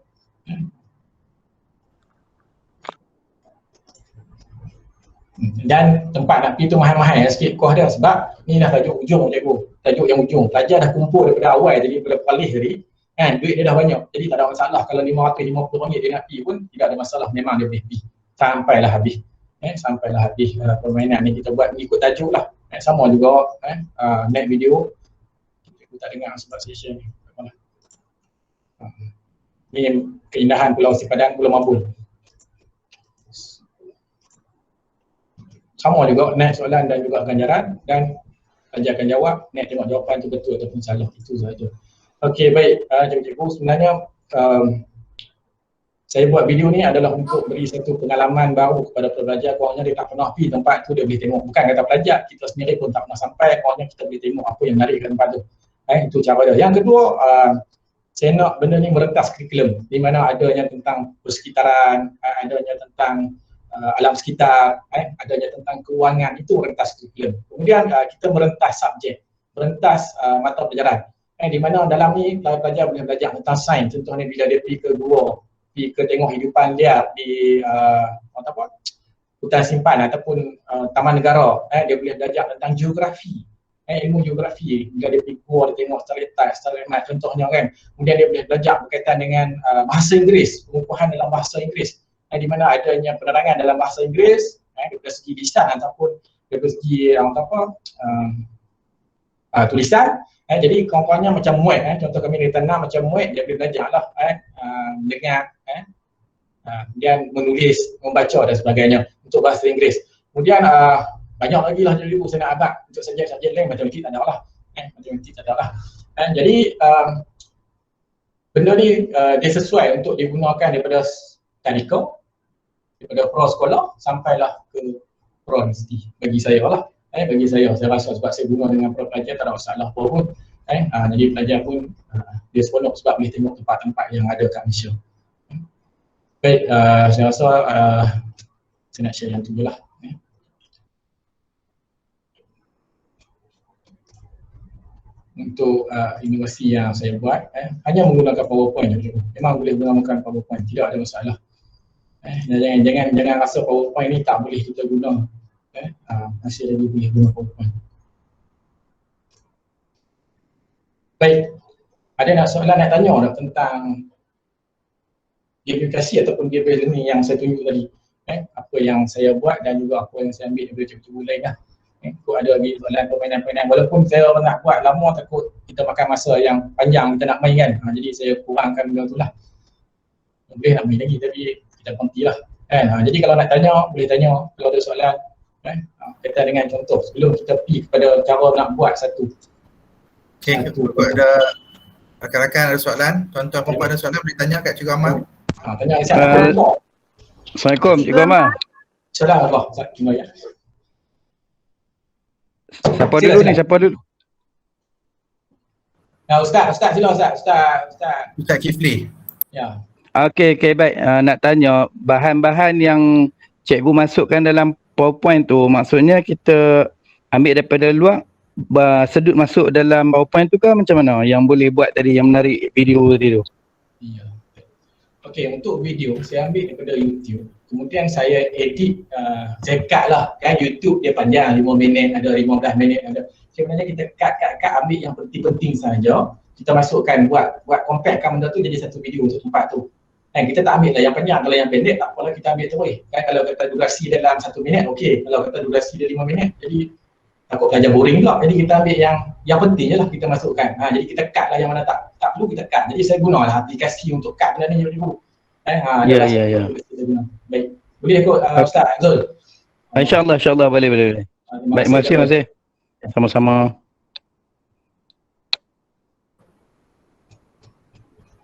A: Dan tempat nak pergi tu mahal-mahal sikit kos dia sebab ni dah tajuk ujung cikgu, tajuk yang ujung. Pelajar dah kumpul daripada awal tadi, daripada palis tadi kan, duit dia dah banyak, jadi tak ada masalah kalau RM550 dia nak pergi pun tidak ada masalah, memang dia boleh pergi sampailah habis. Sampailah habis permainan ni kita buat ikut tajuk lah. Sama juga naik video cikgu tak dengar sebab saya share ni. Ni keindahan Pulau Sipadan, Pulau Mabul. Sama juga naik soalan dan juga ganjaran dan pelajar akan jawab, Nek tengok jawapan tu betul ataupun salah, itu sahaja. Okey, baik, cikgu-cikgu, sebenarnya saya buat video ni adalah untuk beri satu pengalaman baru kepada pelajar. Kurangnya dia tak pernah pergi tempat tu, dia boleh tengok. Bukan kata pelajar, kita sendiri pun tak pernah sampai, kurangnya kita boleh tengok apa yang menarik kat tempat tu. Itu cara dia. Yang kedua, saya nak benda ni merentas kurikulum, di mana adanya tentang persekitaran, adanya tentang alam sekitar, adanya tentang kewangan, itu merentas kurikulum. Kemudian kita merentas subjek, merentas mata pelajaran. Di mana dalam ni pelajar boleh belajar tentang sains. Contohnya bila dia pergi ke gua, pergi ke tengok hidupan liar di hutan simpan ataupun taman negara, dia boleh belajar tentang geografi, ilmu geografi. Bila dia pergi gua, dia tengok stalagmite contohnya kan. Kemudian dia boleh belajar berkaitan dengan bahasa Inggeris, pengukuhan dalam bahasa Inggeris, di mana adanya penerangan dalam bahasa Inggeris dari segi lisan ataupun dari segi tulisan. Jadi kawan-kawannya macam muat, contoh kami di tanah macam muat, dia boleh belajar lah mendengar, kemudian menulis, membaca dan sebagainya untuk bahasa Inggeris. Kemudian banyak lagi lah dulu saya nak abad untuk subjek-subjek lain, matematik tak ada lah, matematik tak ada lah. Jadi benda ni dia sesuai untuk digunakan daripada tadika, daripada pra-sekolah sampailah ke pra-universiti bagi saya lah. Bagi saya rasa sebab saya guna dengan pelajar tak ada masalah apa pun. Jadi pelajar pun dia seronok sebab boleh tengok tempat-tempat yang ada kat Malaysia. Baik, saya rasa saya nak share yang tu je lah. Untuk inovasi yang saya buat, hanya menggunakan PowerPoint je. Memang boleh menggunakan PowerPoint, tidak ada masalah. Jangan rasa PowerPoint ni tak boleh kita guna. Masih lagi boleh guna PowerPoint. Baik, ada nak soalan nak tanya tak tentang gamifikasi ataupun game-based learning yang saya tunjuk tadi? Apa yang saya buat dan juga apa yang saya ambil daripada cikgu lain lah. Kalau ada lagi soalan permainan-permainan, walaupun saya nak buat lama takut kita makan masa yang panjang kita nak main kan. Jadi saya kurangkan benda tu lah. Boleh nak main lagi tapi kita berhenti lah. Jadi kalau nak tanya, boleh tanya kalau ada soalan. Kaitan dengan contoh sebelum kita pergi kepada cara nak buat satu.
B: Okey, ada rakan-rakan ada soalan, tuan-tuan perempuan ada soalan boleh tanya kat Cikgu Amal.
A: Tanya siapa?
H: Assalamualaikum Cikgu Amal.
A: Assalamualaikum.
H: Siapa dulu ni? Siapa dulu?
A: Ustaz, sila Ustaz.
B: Ustaz Kifli.
A: Ya.
H: Okey, baik. Nak tanya bahan-bahan yang cikgu masukkan dalam PowerPoint tu, maksudnya kita ambil daripada luar, sedut masuk dalam PowerPoint tu ke macam mana? Yang boleh buat tadi yang menarik video tadi tu.
A: Ya. Okey, untuk video saya ambil daripada YouTube. Kemudian saya edit, saya cut lah. Kan YouTube dia panjang 5 minit, ada 15 minit ada. Sebenarnya kita cut ambil yang penting-penting saja. Kita masukkan buat compactkan benda tu jadi satu video untuk tempat tu. Kita tak ambil lah yang panjang, kalau yang pendek tak apalah kita ambil terus. Kalau kata durasi dalam 1 minit, okey. Kalau kata durasi dia 5 minit, jadi takut pelajar boring pula. Jadi kita ambil yang penting je lah kita masukkan. Jadi kita cut lah yang mana tak perlu kita cut. Jadi saya gunalah aplikasi untuk cut benda ni dulu.
H: Ya.
A: Baik. Boleh kot Ustaz Zul?
H: InsyaAllah boleh. Baik, terima kasih. Sama-sama.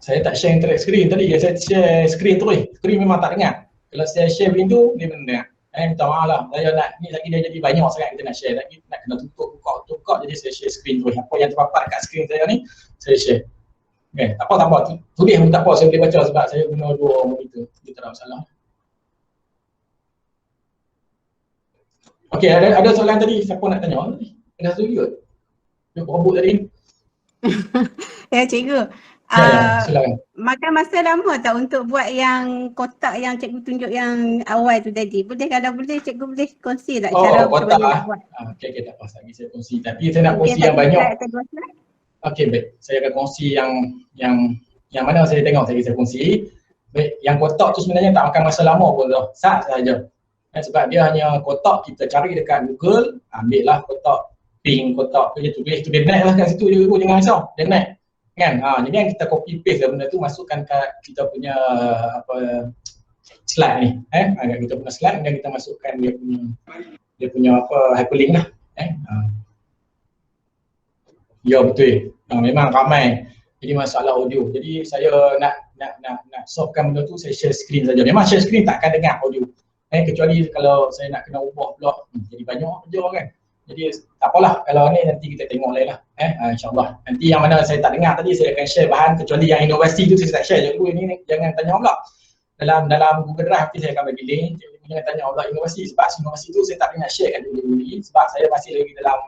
A: Saya tak share interact screen tadi, saya share screen terus. Screen memang tak dengar. Kalau saya share window, dia mendengar. Minta maaf lah, saya nak, ni lagi dia jadi banyak sangat kita nak share. Lagi nak kena tutup, jadi saya share screen terus. Apa yang terpapat kat screen saya ni, saya share. Okay, tak apa. Tulis pun tak apa, saya boleh baca sebab saya guna 2 monitor. Dia tak ada masalah. Okay, ada soalan tadi, siapa nak tanya? Ada satu juga. Dia berebut tadi.
D: Ya cikgu.
A: Silakan.
D: Makan masa lama tak untuk buat yang kotak yang cikgu tunjuk yang awal tu tadi? Boleh, kalau boleh cikgu boleh kongsi tak cara
A: kotak
D: nak buat?
A: Okey, tak apa lagi saya kongsi. Tapi saya nak kongsi yang banyak. Okey, baik. Saya akan kongsi yang mana saya tengok saya kongsi. Baik, yang kotak tu sebenarnya tak makan masa lama pun dah. Sat saja. Sebab dia hanya kotak, kita cari dekat Google, ambil lah kotak pink, kotak tu tulis tu dia naik lah kat situ je, jangan risau. Dia naik. Kan? Jadi yang kita copy paste benda tu masukkan kat kita punya slide ni. Kat kita punya slide dan kita masukkan dia punya hyperlink lah. Ya betul. Memang ramai. Jadi masalah audio. Jadi saya nak solvekan benda tu, saya share screen saja. Memang share screen takkan dengar audio. Kecuali kalau saya nak kena ubah pula, jadi banyak kerja kan. Jadi tak apalah, kalau ni nanti kita tengok lain lah. InsyaAllah. Nanti yang mana saya tak dengar tadi, saya akan share bahan, kecuali yang inovasi tu saya tak share je dulu. Ini jangan tanya pula. Dalam Google Drive nanti saya akan bagi link. Jangan tanya pula inovasi, sebab inovasi tu saya tak nak share kat dulu. Sebab saya masih lagi dalam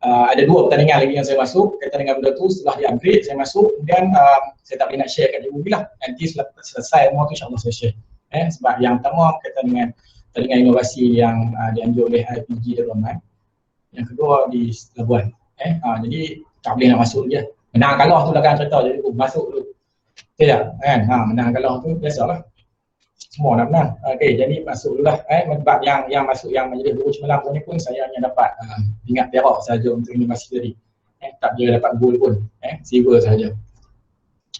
A: ada 2 pertandingan lagi yang saya masuk kaitan dengan benda tu. Setelah di upgrade saya masuk, kemudian saya tak boleh nak share kat dia lah. Nanti selesai semua tu insyaAllah saya share. Sebab yang pertama kaitan dengan pertandingan inovasi yang dianjur oleh IPG Development. Yang kedua di Labuan. Jadi tak boleh nak masuk je. Menang kalah tu belakang cerita, jadi masuk dulu. Betul tak? Menang kalah tu biasalah. Semua nak menang. Okey, jadi masuk dulu lah. Sebab yang masuk yang majlis guru semalam pun saya hanya dapat ingat perak saja untuk inovasi tadi. Tak boleh dapat gol pun. Silver saja.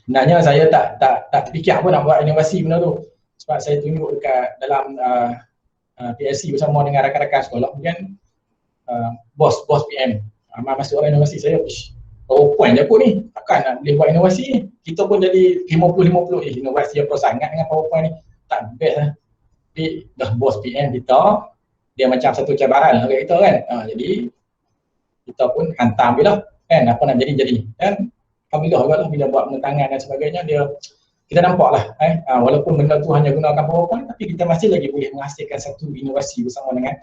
A: Sebenarnya saya tak terfikir pun nak buat inovasi benda tu. Sebab saya tunjuk dekat dalam PSC bersama dengan rakan-rakan sekolah. Kemudian bos PM masuk inovasi, saya PowerPoint je aku ni, takkan nak boleh buat inovasi ni. Kita pun jadi 50-50, inovasi apa sangat dengan PowerPoint ni, tak best lah. Tapi dah bos PM kita, dia macam satu cabaran lah kat kita kan. Jadi kita pun hantar je lah kan, apa nak jadi. Dan alhamdulillah juga lah, bila buat penetangan dan sebagainya, kita nampak lah walaupun benda tu hanya gunakan PowerPoint, tapi kita masih lagi boleh menghasilkan satu inovasi bersama dengan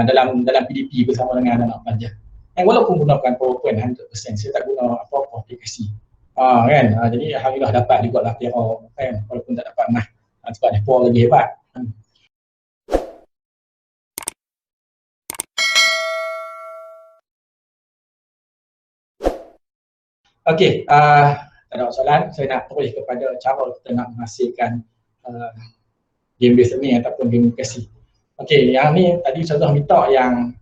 A: dalam PDP bersama dengan anak pelajar. Walaupun gunakan PowerPoint 100%, saya tak guna apa-apa aplikasi. Kan? Jadi alhamdulillah dapat juga lah PRO kan, walaupun tak dapat mah. Sebab dia lagi hebat. Okey, tak ada soalan. Saya nak terus kepada cara kita nak menghasilkan game based learning ataupun gamifikasi. Okey, yang ni tadi saya minta yang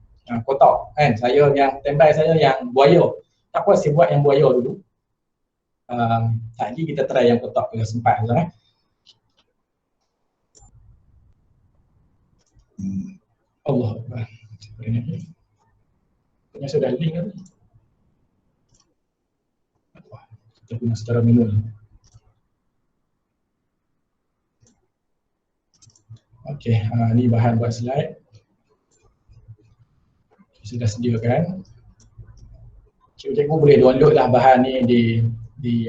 A: kotak kan. Saya yang standby saya yang buaya. Tak apa, saya buat yang buaya dulu. Tadi kita try yang kotak kalau sempat je Allah Akbar. Punya sudah link kan? Kita guna secara manual. Okey, ni bahan buat slide. Sudah sediakan. Cikgu boleh download lah bahan ni di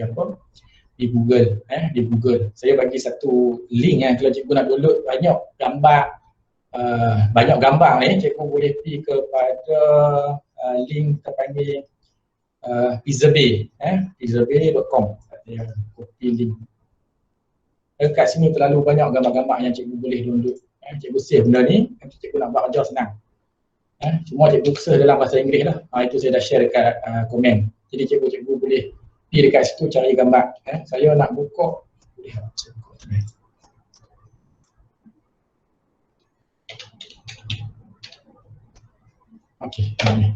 A: Google, di Google. Saya bagi satu link kalau cikgu nak download banyak gambar ni, cikgu boleh pergi kepada link terpanggil pizzabay, pizzabay.com. Saya copy link. Dekat sini terlalu banyak gambar-gambar yang cikgu boleh download. Cikgu save benda ni, nanti cikgu nak buat kerja senang. Semua cikgu search dalam bahasa Inggeris lah. Itu saya dah share dekat komen. Jadi cikgu boleh pergi dekat situ cari gambar. Saya nak buka. Okey, ni.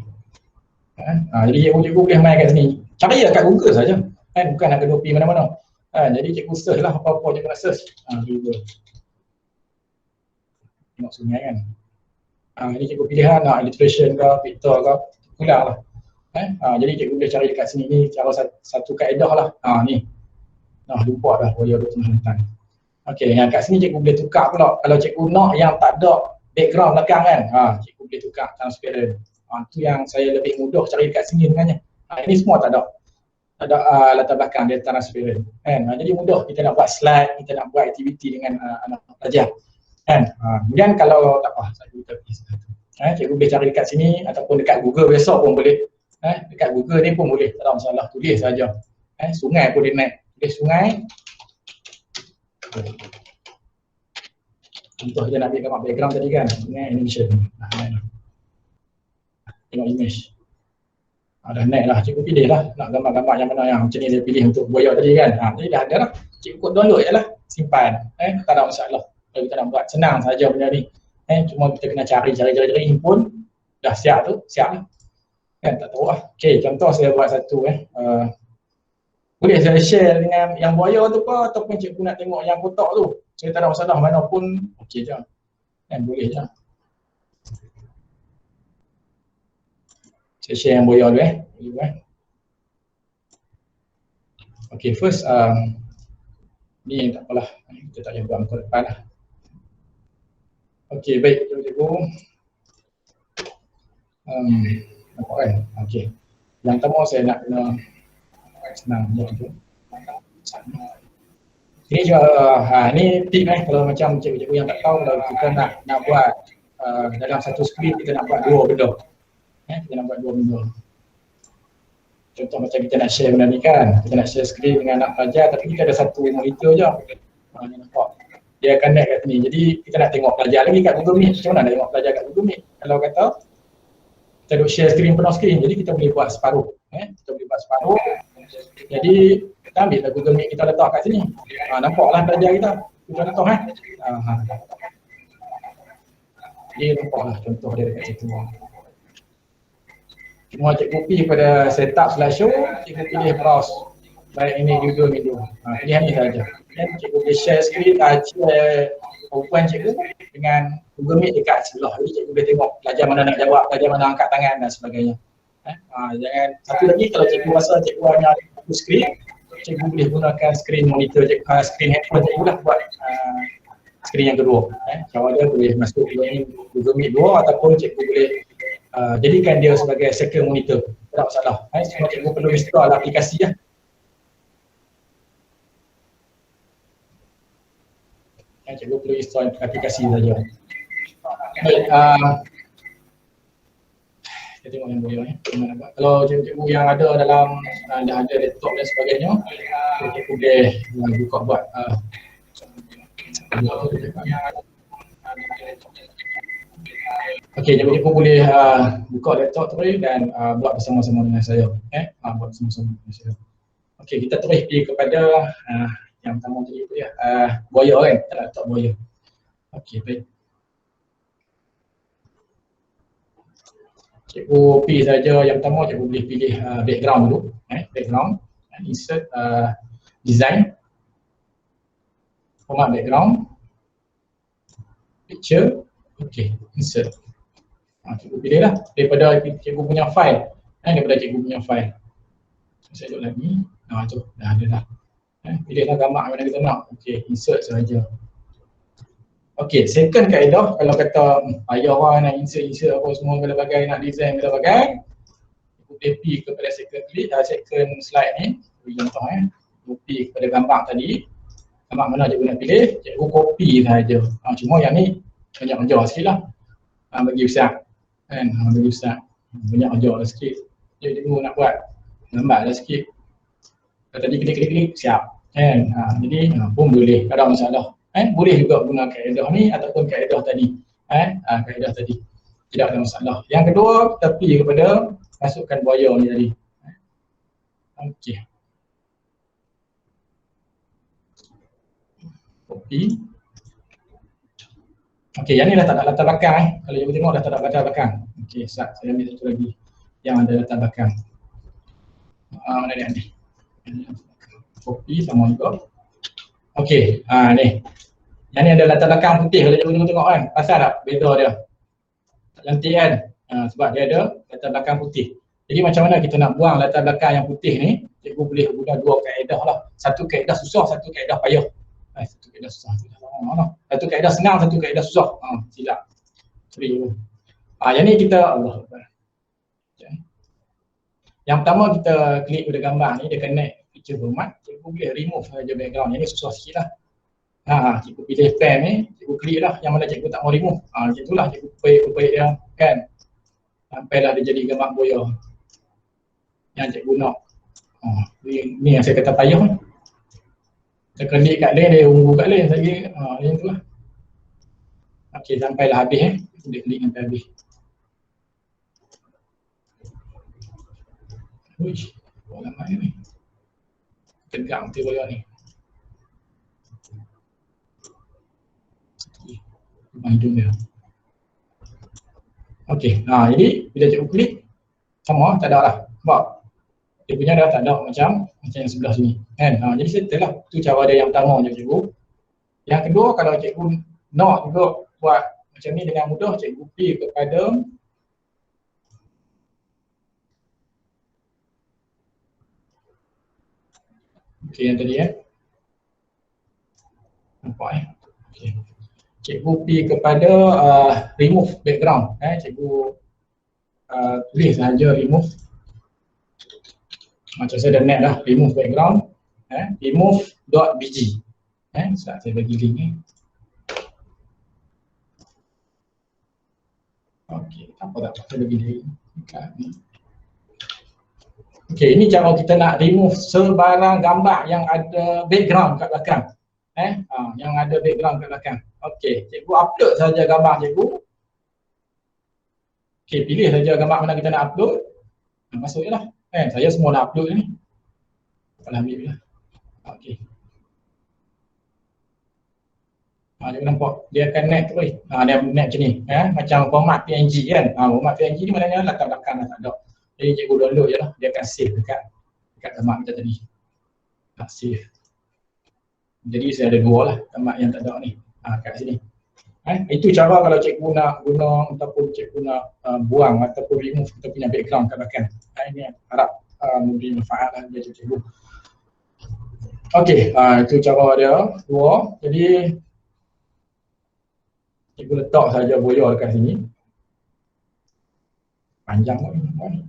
A: Jadi cikgu boleh main kat sini. Cari kat Google saja. Bukan nak kena pergi mana-mana. Jadi cikgu search lah apa-apa cikgu nak search. Google. Tengok sungai kan. Ini cikgu pilihan nak illustration ke, picture ke, pulang lah. Jadi cikgu boleh cari dekat sini ni cara satu kaedah lah. Ni. Lupa dah buaya tu tengah hutan. Okey, yang kat sini cikgu boleh tukar pula. Kalau cikgu nak yang tak ada background belakang kan, cikgu boleh tukar transparent. Tu yang saya lebih mudah cari dekat sini dengannya. Ini semua tak ada. Tak ada latar belakang, dia transparent. Jadi mudah kita nak buat slide, kita nak buat aktiviti dengan anak pelajar. Kemudian kalau tak apa, saya buka cikgu boleh cari dekat sini ataupun dekat Google biasa pun boleh. Dekat Google ni pun boleh, tak ada masalah, tulis saja. Sungai pun dia naik, tulis sungai. Contoh dia nak ambil gambar background tadi kan, sungai animation. Tengok image. Dah naik lah, cikgu pilih lah nak gambar-gambar yang mana yang macam ni saya pilih untuk buaya tadi kan. Jadi dah ada lah, cikgu kod download je lah, simpan. Tak ada masalah. Kalau kita nak buat senang saja benda ni. Cuma kita kena cari pun dah siap tu, siap lah. Tak tahu lah. Okey, contoh saya buat satu boleh saya share dengan yang buaya tu apa ataupun cikgu nak tengok yang kotak tu. Saya tak ada masalah, mana pun okey je. Boleh je. Saya share yang buaya tu Okay, first ni tak apalah, kita tak payah buat muka depan lah. Okay, baik cikgu. Nampak kan? Okay. Yang pertama saya nak kena senang buat tu. Ini juga, ni tip kalau macam cikgu-cikgu yang tak tahu, kalau kita nak buat dalam satu skrin kita nak buat dua benda. Kita nak buat dua benda. Contoh macam kita nak share benda ni kan, kita nak share skrin dengan anak pelajar tapi kita ada satu monitor je. Ni nampak. Dia akan naik kat sini. Jadi kita nak tengok pelajar lagi kat Google Meet. Macam mana nak tengok pelajar kat Google Meet? Kalau kata kita duk share skrin penuh skrin, jadi kita boleh buat separuh. Kita boleh buat separuh. Jadi kita ambil lah Google Meet kita letak kat sini. Nampaklah pelajar kita. Kita letak Dia nampaklah contoh dia dekat situ. Cuma cikgu pergi pada setup slideshow, cikgu pilih browse. Baik ini Google Meet dulu. Pilihan ni saja. Dan cikgu boleh share screen, share PowerPoint cikgu dengan Google Meet dekat sebelah. Jadi cikgu boleh tengok pelajar mana nak jawab, pelajar mana angkat tangan dan sebagainya. Jangan satu lagi, kalau cikgu rasa cikgu hanya ada satu screen, cikgu boleh gunakan screen monitor, screen handphone cikgu lah buat screen yang kedua. Kalau dia boleh masuk Google Meet 2 ataupun cikgu boleh jadikan dia sebagai second monitor. Tak masalah. Semua cikgu perlu install aplikasi lah. Cikgu perlu install aplikasi saja. Baik, kita tengok yang boleh Kalau cikgu yang ada dalam dah ada laptop dan sebagainya, cikgu boleh buka buat okey, cikgu boleh buka laptop tu dan buat bersama-sama dengan saya. Buat bersama-sama dengan saya. Okey, kita terus pergi kepada yang pertama tadi tu ya, buaya kan, kita letak buaya. Okey, baik. Cikgu pilih saja yang pertama, cikgu boleh pilih background dulu. Background, insert design, format background, picture, okey, insert. Cikgu pilih lah daripada cikgu punya file. Daripada cikgu punya file. Saya duduk lagi. Tu, dah ada dah. Pilihlah gambar mana kita nak. Okey, insert sahaja. Okey, second kaedah kalau kata payah nak insert apa semua berbagai, nak design berbagai, boleh pergi kepada second slide ni. Bagi contoh copy kepada gambar tadi. Gambar mana cikgu nak pilih, cikgu copy sahaja. Cuma yang ni banyak ajar sikitlah. Bagi Ustaz. Bagi Ustaz. Banyak ajar sikit. Jadi cikgu nak buat lambatlah sikit. Tadi klik-klik siap. Jadi pun boleh, tak ada masalah. Boleh juga guna kaedah ni ataupun kaedah tadi. Kaedah tadi. Tidak ada masalah. Yang kedua, kita pergi kepada masukkan buaya ni tadi. Okey. Copy. Okey, yang ni dah tak ada latar belakang. Kalau you tengok dah tak ada latar belakang. Okey, saya ambil satu lagi yang ada latar belakang. Mana dia ni? Copy sama juga. Okey, ni. Yang ni ada latar belakang putih, kalau cikgu tengok kan. Pasal tak beza dia? Tak cantik kan? Sebab dia ada latar belakang putih. Jadi macam mana kita nak buang latar belakang yang putih ni? Cikgu boleh guna dua kaedah lah. Satu kaedah susah, satu kaedah payah. Satu kaedah susah, satu kaedah senang, satu kaedah susah. Silap. Sorry. Yang ni kita Allah. Yang pertama kita klik pada gambar ni, dia connect picture format. Cikgu boleh remove saja background. Yang ni susah sikit lah. Cikgu pilih pen ni, cikgu klik lah yang mana cikgu tak mau remove. Macam tu lah cikgu upaya dia kan. Sampailah dia jadi gambar buaya yang cikgu nak. Ni yang saya kata payah ni. Saya klik kat lain, dia ungu kat lain saja. Macam tu lah. Okey, sampailah habis dia klik sampai habis. Uish, buat lama ni. Tegang tu buaya ni. Hidung dia. Okey, jadi bila cikgu klik sama tak ada lah. Sebab dia punya dah tak ada macam yang sebelah sini kan. Jadi settle lah. Tu cara dia yang pertama je cikgu. Yang kedua, kalau cikgu nak juga buat macam ni dengan mudah, cikgu pergi kepada Okey, yang tadi nampak okey. Cikgu pergi kepada remove background. Cikgu tulis saja remove. Macam saya dah net dah, remove background. Remove.bg. Saya bagi link ni. Okey, tak apa, saya bagi link kat ni. Okey, ini cara kita nak remove sebarang gambar yang ada background kat belakang. Yang ada background kat belakang. Okey, cikgu upload saja gambar cikgu. Okey, pilih saja gambar mana kita nak upload. Masuk je lah. Saya semua nak upload ni. Kalau ambil je lah. Okey. Dia nampak, dia akan net terus. Dia net macam ni. Macam format PNG kan. Format PNG ni maknanya latar belakang dah tak ada. Jadi cikgu download je lah. Dia akan save dekat gambar kita tadi. Save. Jadi saya ada dua lah gambar yang tak ada ni. Kat sini. Itu cara kalau cikgu nak guna ataupun cikgu nak buang ataupun remove kita punya background kat belakang. Ini harap memberi manfaat lah bagi cikgu. Okey, itu cara dia dua. Jadi cikgu letak saja boya dekat sini. Panjang pun ni.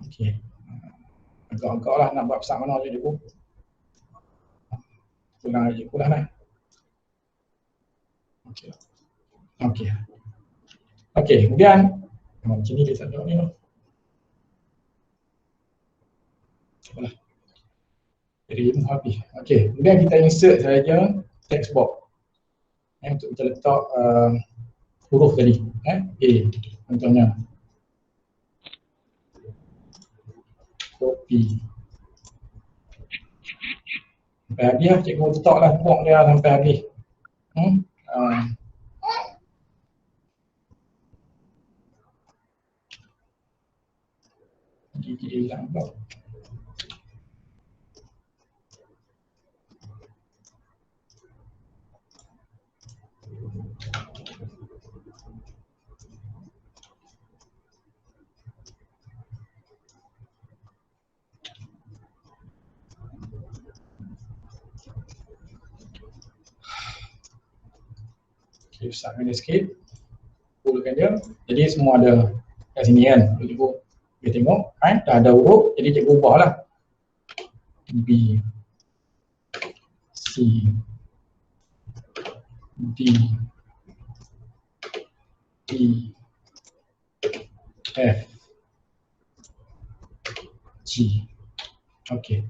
A: Okey. Agak-agak lah nak buat besar mana je cikgu. Pulang aja cikgu lah. Okey. Okey. Okey, kemudian macam ni dia tak ada ni. Cobalah. Jadi habis. Okey, kemudian kita insert saja text box. Untuk kita letak huruf tadi. A contohnya. Copy. Sampai habis lah, cikgu letaklah box dia sampai habis. Gigi hilang pula. Okay, besarkan dia sikit. Pulkan dia. Jadi semua ada kat sini kan. Cikgu boleh tengok. Dah ada huruf. Jadi cikgu ubahlah. B, C, D, E, F, G. Okey.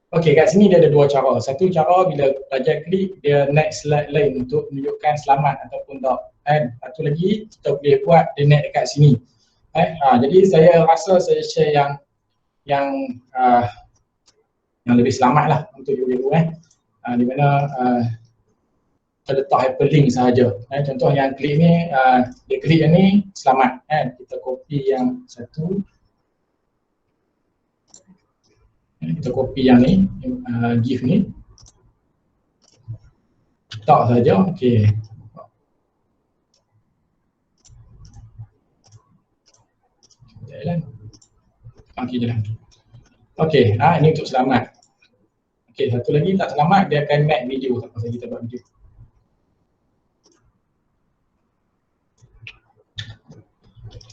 A: Okey, kat sini dia ada dua cara. Satu cara bila pelajar klik, dia next slide lain untuk menunjukkan selamat ataupun tak. Satu lagi kita boleh buat dia naik dekat sini. Jadi saya rasa saya share yang lebih selamat lah untuk ibu-ibu di mana kita letak hyperlink sahaja. Contoh yang klik ni, dia klik yang ni selamat. Kita copy yang satu. Kita copy yang ni, GIF ni. Letak saja. Okey. Jalan. Okey, jalan. Okey, ini untuk selamat. Okey, satu lagi tak selamat, dia akan make video. Tak pasal kita buat video.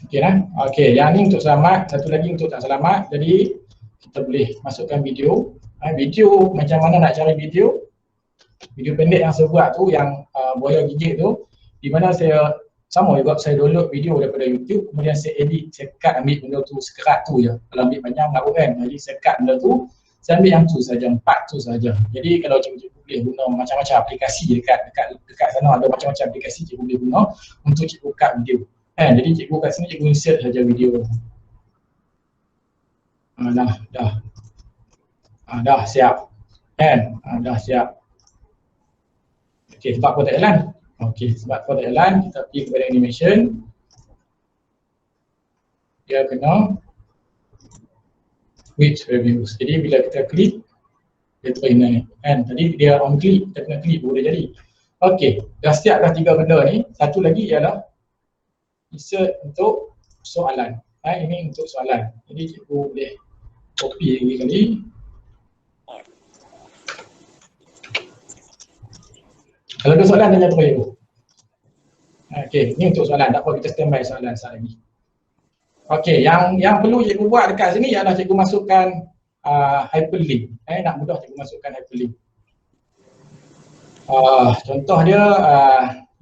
A: Okey lah. Okey, yang ni untuk selamat, satu lagi untuk tak selamat. Jadi kita boleh masukkan video. Video macam mana nak cari video? Video pendek yang saya buat tu, yang buaya gigit tu, di mana saya sama juga, saya download video daripada YouTube, kemudian saya edit, saya cut ambil benda tu sekerat tu je. Kalau ambil panjang nak kan, jadi saya cut benda tu, saya ambil yang tu saja, 4 tu saja. Jadi kalau cikgu boleh guna macam-macam aplikasi dekat sana, ada macam-macam aplikasi cikgu boleh guna untuk cikgu cut video. Jadi cikgu kat sini cikgu insert saja video. Dah siap. Dah siap. Okey, sebab kau tak jalan. Okey, sebab kau tak jalan, kita pergi kepada animation. Dia kena which reviews. Jadi bila kita klik, dia terus naik. Tadi dia on click, kita kena klik baru dia jadi. Okey, dah siap dah 3 benda ni. Satu lagi ialah insert untuk soalan. Ini untuk soalan. Jadi cikgu boleh Copy lagi kali. Kalau ada soalan tanya terus ibu. Okey, ni untuk soalan. Tak apa, kita standby soalan sekejap lagi. Okey, yang perlu cikgu buat dekat sini ialah cikgu masukkan hyperlink. Nak mudah cikgu masukkan hyperlink. Contoh dia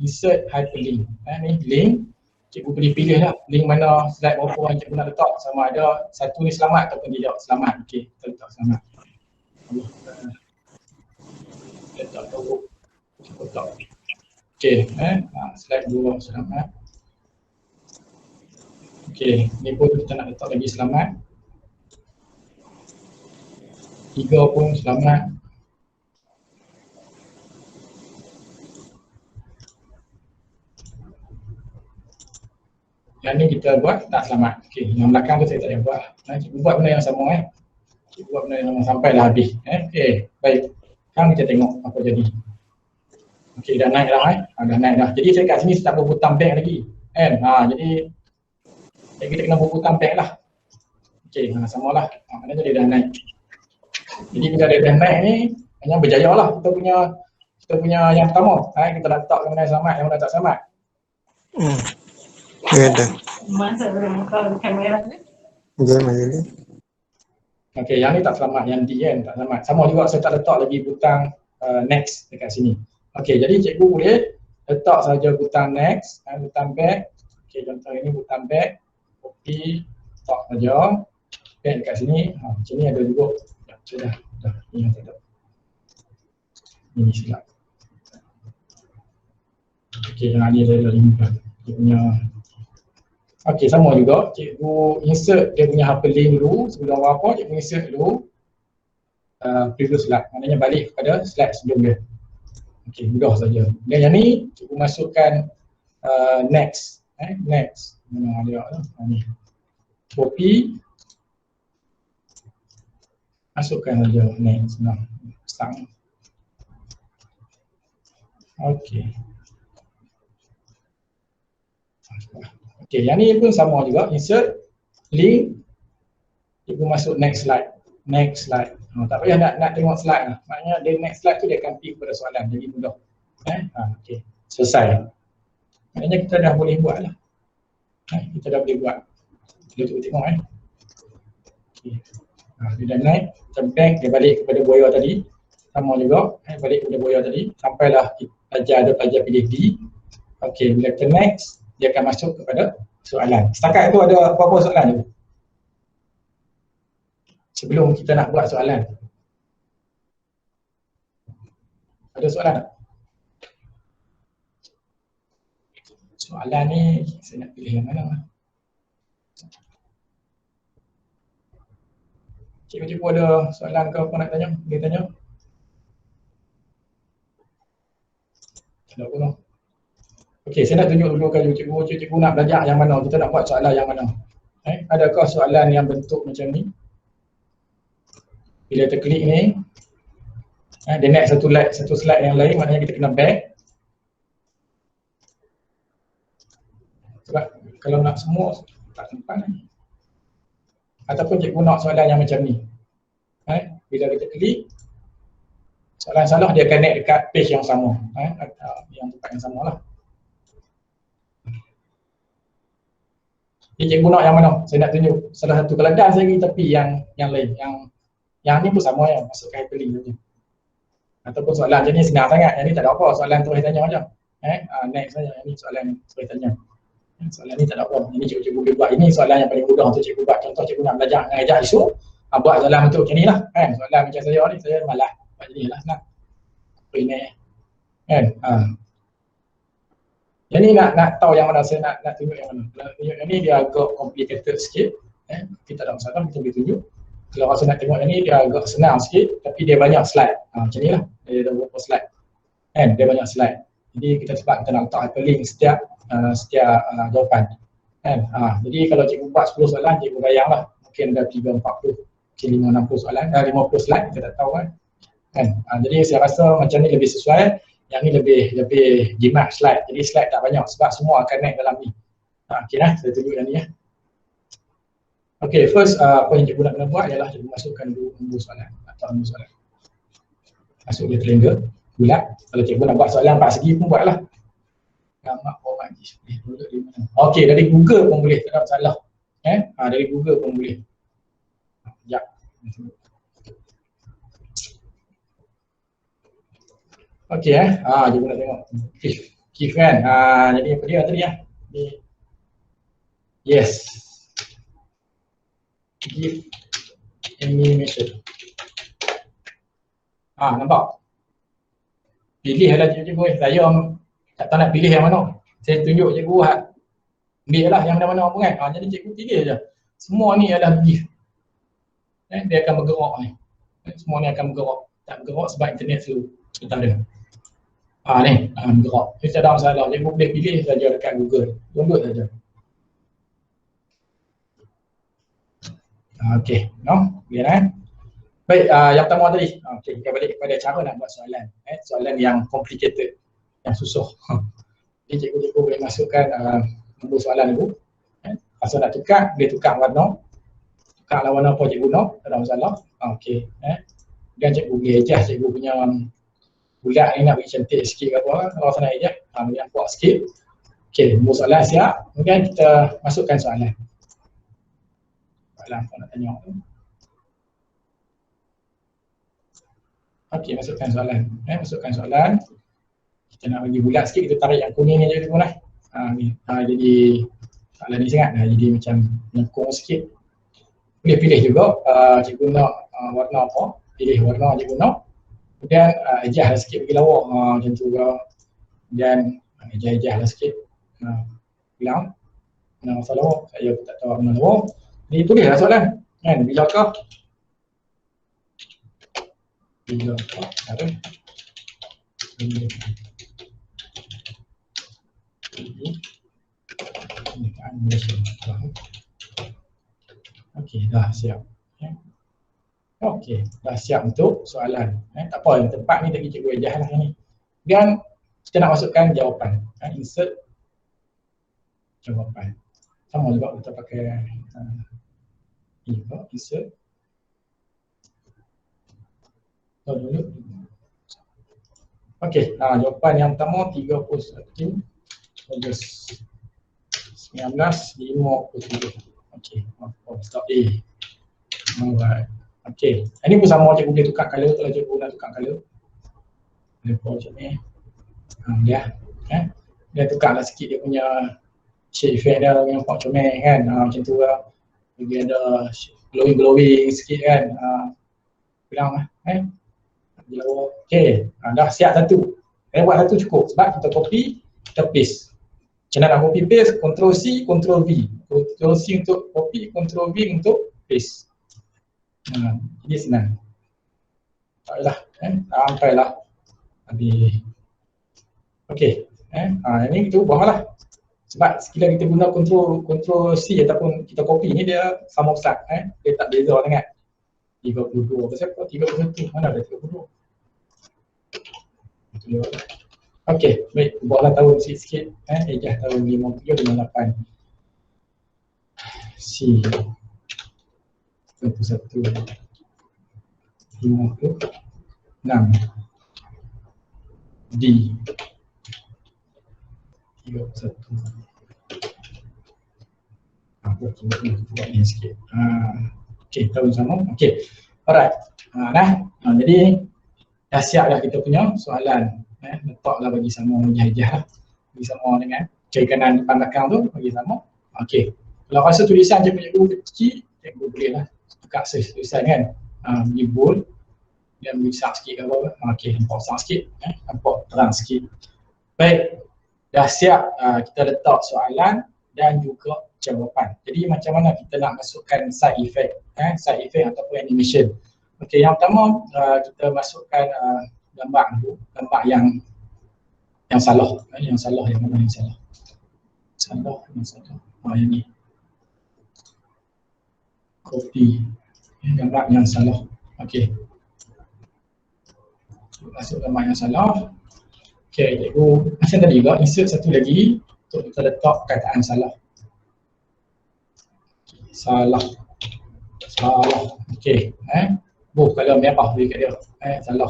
A: insert hyperlink. Ni link, cikgu boleh pilih lah link mana slide berapa yang cikgu nak letak, sama ada satu ni selamat ataupun tidak selamat. Okey, kita letak selamat. Letak teruk. Letak. Okey, slide 2 selamat. Okey, ni pun kita nak letak lagi selamat. 3 pun selamat. Yang ni kita buat tak selamat. Okey, yang belakang tu saya tak payah buat. Cikgu buat benda yang sama Cikgu buat benda yang sama sampailah habis. Okey, baik. Sekarang kita tengok apa jadi. Okey, dah naik dah dah naik dah. Jadi saya kat sini tak berputar back lagi. Kan? Jadi kita kena berputar back lah. Okey, samalah. Maknanya dia dah naik. Jadi bila dia dah naik ni, hanya berjaya lah kita punya yang pertama. Kita dah letak yang mana selamat, yang mana tak selamat.
I: Ya dah.
E: Masa bermuka kamera ni.
I: Jadi.
A: Okey, yang ni tak selamat, yang D kan tak selamat. Sama juga saya tak letak lagi butang next dekat sini. Okey, jadi cikgu boleh letak saja butang next, butang back. Okey, contoh ini butang back, copy, letak saja. Back dekat sini, macam ni ada juga. Dah, ini yang tak ada. Ini silap. Okey, yang ni saya dah limpah. Dia punya. Okey, sama juga. Cikgu insert dia punya hyperlink dulu. Sebelum apa, cikgu insert dulu previous slide. Maknanya balik kepada slide sebelum dia. Okey, mudah saja. Dan yang ni, cikgu masukkan next. Next. Mana dia lah. Ni. Copy. Masukkan saja next. Start. Okey. Okey, yang ni pun sama juga, insert link, cikgu masuk next slide. Next slide. Tak payah nak tengok slide lah. Maknanya dia next slide tu dia akan pergi kepada soalan, jadi mudah. Okey, selesai. Maknanya kita dah boleh buat lah. Kita dah boleh buat. Kita tengok Okey. Dia dah naik, kita back, dia balik kepada buaya tadi. Sama juga, balik kepada buaya tadi. Sampailah ada pelajar pilih D. Okey, bila kita next, dia akan masuk kepada soalan. Setakat itu ada apa-apa soalan je? Sebelum kita nak buat soalan. Ada soalan tak? Soalan ni saya nak pilih yang mana? Cikgu-cikgu ada soalan ke apa nak tanya? Boleh tanya? Tak ada pun. Okey, saya nak tunjuk dulu kalau cikgu nak belajar yang mana, kita nak buat soalan yang mana. Adakah soalan yang bentuk macam ni? Bila kita klik ni, dia naik satu slide yang lain, maknanya kita kena back. Sebab kalau nak semua, tak sempat. Ataupun cikgu nak soalan yang macam ni. Bila kita klik, soalan salah dia akan naik dekat page yang sama. Yang tempat yang sama lah. Jadi cikgu nak yang mana? Saya nak tunjuk salah satu. Kalau dah saya tapi yang lain. Yang ni pun sama ya, masukkan hyperlink saja. Ataupun soalan macam ni senang sangat. Yang ni tak ada apa, soalan terus tanya aja. Next saja. Yang ni soalan terus tanya. Soalan ni tak ada apa. Ini cikgu boleh buat. Ini soalan yang paling mudah untuk cikgu buat. Contoh cikgu nak belajar mengajar isu, buat soalan bentuk macam ni lah. Soalan macam saya ni, saya malas buat macam ni lah. Apa ini? Yang ni nak tahu yang mana, saya nak tunjuk yang mana. Kalau tunjuk yang ni dia agak complicated sikit. Kita tak ada masalah, kita boleh tunjuk. Kalau rasa nak tengok yang ni dia agak senang sikit, tapi dia banyak slide. Macam ni lah, dia ada beberapa slide. Dia banyak slide. Jadi sebab kita nak letak hyperlink setiap jawapan. Jadi kalau cikgu buat 10 soalan, cikgu bayang lah. Mungkin ada 3, 40, mungkin 5, 60 soalan, 50 slide, kita tak tahu kan. Jadi saya rasa macam ni lebih sesuai. Yang ni lebih jimat slide. Jadi slide tak banyak sebab semua akan naik dalam ni. Okey lah, saya tunjuk yang ni ya. Okay, first apa yang cikgu nak kena buat ialah cikgu masukkan nombor soalan atau nombor soalan. Masuk dia triangle, bulat. Kalau cikgu nak buat soalan 4 segi pun buatlah. Gambar format display duduk di mana. Okey, dari Google pun boleh, tak ada masalah. Dari Google pun boleh. Sekejap. Okey cikgu nak tengok. Kif kan. Jadi apa dia tadi Yes. GIF animation. Nampak? Pilih lah cikgu. Saya tak tahu nak pilih yang mana. Saya tunjuk cikgu ambil lah yang mana-mana pun kan. Jadi cikgu pilih je. Semua ni adalah GIF. Dia akan bergerak ni. Semua ni akan bergerak. Tak bergerak sebab internet slow. Kita ada. Ni bergerak. Jadi tak ada masalah. Cikgu boleh pilih saja dekat Google. Download saja. Okey, boleh Baik, yang pertama tadi. Okey, kita balik kepada cara nak buat soalan. Soalan yang complicated, yang susah. Jadi cikgu boleh masukkan nombor soalan dulu. Pasal nak tukar, boleh tukar warna. Tukarlah warna apa cikgu nak, tak ada masalah. Okey, dan cikgu boleh adjust cikgu punya bulat ni nak bagi cantik sikit ke apa. Kalau saya nak adjust, boleh nampak sikit. Okey, nombor soalan siap. Kemudian kita masukkan soalan. Apa nak tanya tu. Okey, masukkan soalan. Masukkan soalan. Kita nak bagi bulat sikit, kita tarik yang kuning ni je dulu lah. Ni. Jadi soalan ni sangat dah jadi macam melengkung sikit. Boleh pilih juga cikgu nak warna apa. Pilih warna cikgu nak. Kemudian adjust lah sikit bagi lawa. Macam tu ke. Kemudian adjust lah sikit. Bilang. Mana masa lawa. Saya pun tak tahu mana lawa. Ni tulislah soalan kan, bilakah ada okey, dah siap. Okey, dah siap untuk soalan. Tak apa, tempat ni tak cikgu ajar lah ni. Dan kita nak masukkan jawapan. Insert jawapan. Sama juga kita pakai insert. Dulu. Okey, jawapan yang pertama 31 Ogos 1957. Okey, stop A. Alright. Okey, ini pun sama cikgu boleh tukar color kalau cikgu nak tukar color. Boleh buat macam ni. Dia tukarlah sikit dia punya shade effect dia nampak comel kan. Macam tu lah. Bagi ada glowing sikit kan. Bilang lah. Okey, dah siap satu. Saya buat satu cukup sebab kita copy, kita paste. Macam mana nak copy paste? Ctrl C, Ctrl V. Ctrl C untuk copy, Ctrl V untuk paste. Jadi senang. Sampailah. Sampailah. Habis. Okey. Ini kita ubah lah. Sebab sekiranya kita guna Ctrl C ataupun kita copy ni dia sama besar. Dia tak beza sangat. 32 ke siapa? 31. Mana ada 32? Okey, baik. Ubahlah tahun sikit-sikit. Ejah tahun 57 dengan 8. C 31 56 D 31. Apa buat ni sikit. Okey, tahun sama. Okey. Alright. Jadi dah siap dah kita punya soalan. Letaklah bagi sama ejah-ejah lah. Bagi sama dengan kiri kanan depan belakang tu bagi sama. Okey. Kalau rasa tulisan cikgu kecil, cikgu boleh lah tukar size tulisan kan. Bagi bold dan besar sikit ke apa. Okey, nampak besar sikit, nampak terang sikit. Baik. Dah siap kita letak soalan dan juga jawapan. Jadi macam mana kita nak masukkan side effect, side effect ataupun animation. Okey, yang pertama kita masukkan gambar dulu, gambar yang salah. Yang salah yang mana yang salah? Yang salah. Yang ni. Copy gambar yang salah. Okey. Masuk gambar yang salah. Okey, cikgu macam tadi juga insert satu lagi untuk kita letak perkataan salah. Salah. Salah. Okey. Kalau merah bagi kat dia. Salah.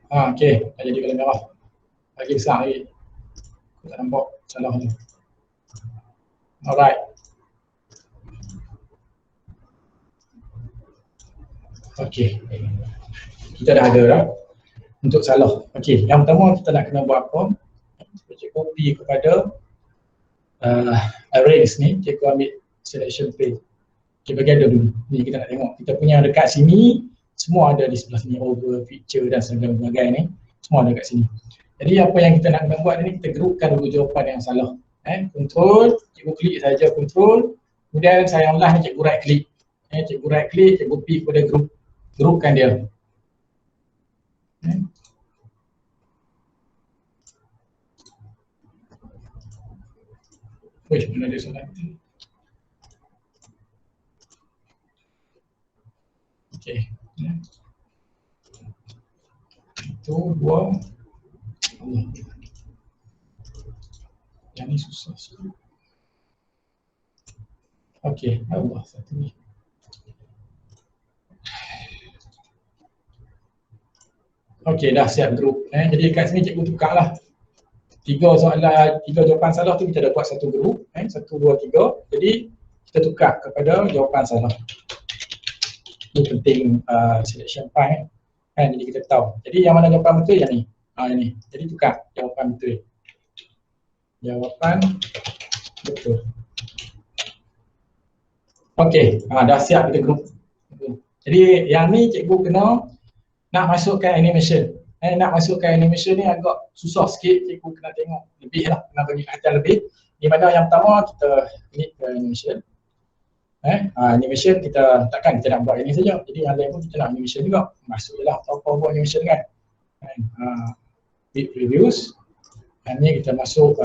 A: Okey. Dah jadi kalau merah. Lagi besar lagi. Aku tak nampak salah ni. Alright. Okey. Kita dah ada dah untuk salah. Okey, yang pertama kita nak kena buat apa? Cikgu copy kepada arrays ni, cikgu ambil selection page. Okey, bagi ada dulu. Ni kita nak tengok. Kita punya dekat sini semua ada di sebelah sini, over, feature dan sebagainya ni. Semua ada kat sini. Jadi apa yang kita nak kena buat ni, kita grupkan dulu jawapan yang salah. Control, cikgu klik saja control. Kemudian saya ulang ni cikgu right click. Cikgu right click, cikgu pergi kepada grupkan dia. Wih, mana dia salah? Okey. Itu dua. Allah. Yang ni susah sikit. Okey, Allah satu ni. Okey, dah siap grup. Jadi kat sini cikgu tukarlah. 3 soalan, 3 jawapan salah tu kita dah buat satu grup. 1, 2, 3. Jadi kita tukar kepada jawapan salah. Ini penting selection file. Jadi kita tahu. Jadi yang mana jawapan betul yang ni. Yang ni. Jadi tukar jawapan betul. Jawapan betul. Okey, dah siap kita grup. Jadi yang ni cikgu kena nak masukkan animation. Nak masukkan animation ni agak susah sikit, cikgu kena tengok lebih lah, kena bagi perhatian lebih. Di mana yang pertama kita klik ke animation. Animation kita takkan kita nak buat ini saja. Jadi yang lain pun kita nak animation juga. Masuk je lah apa buat animation kan. Bit previews. Yang ni kita masuk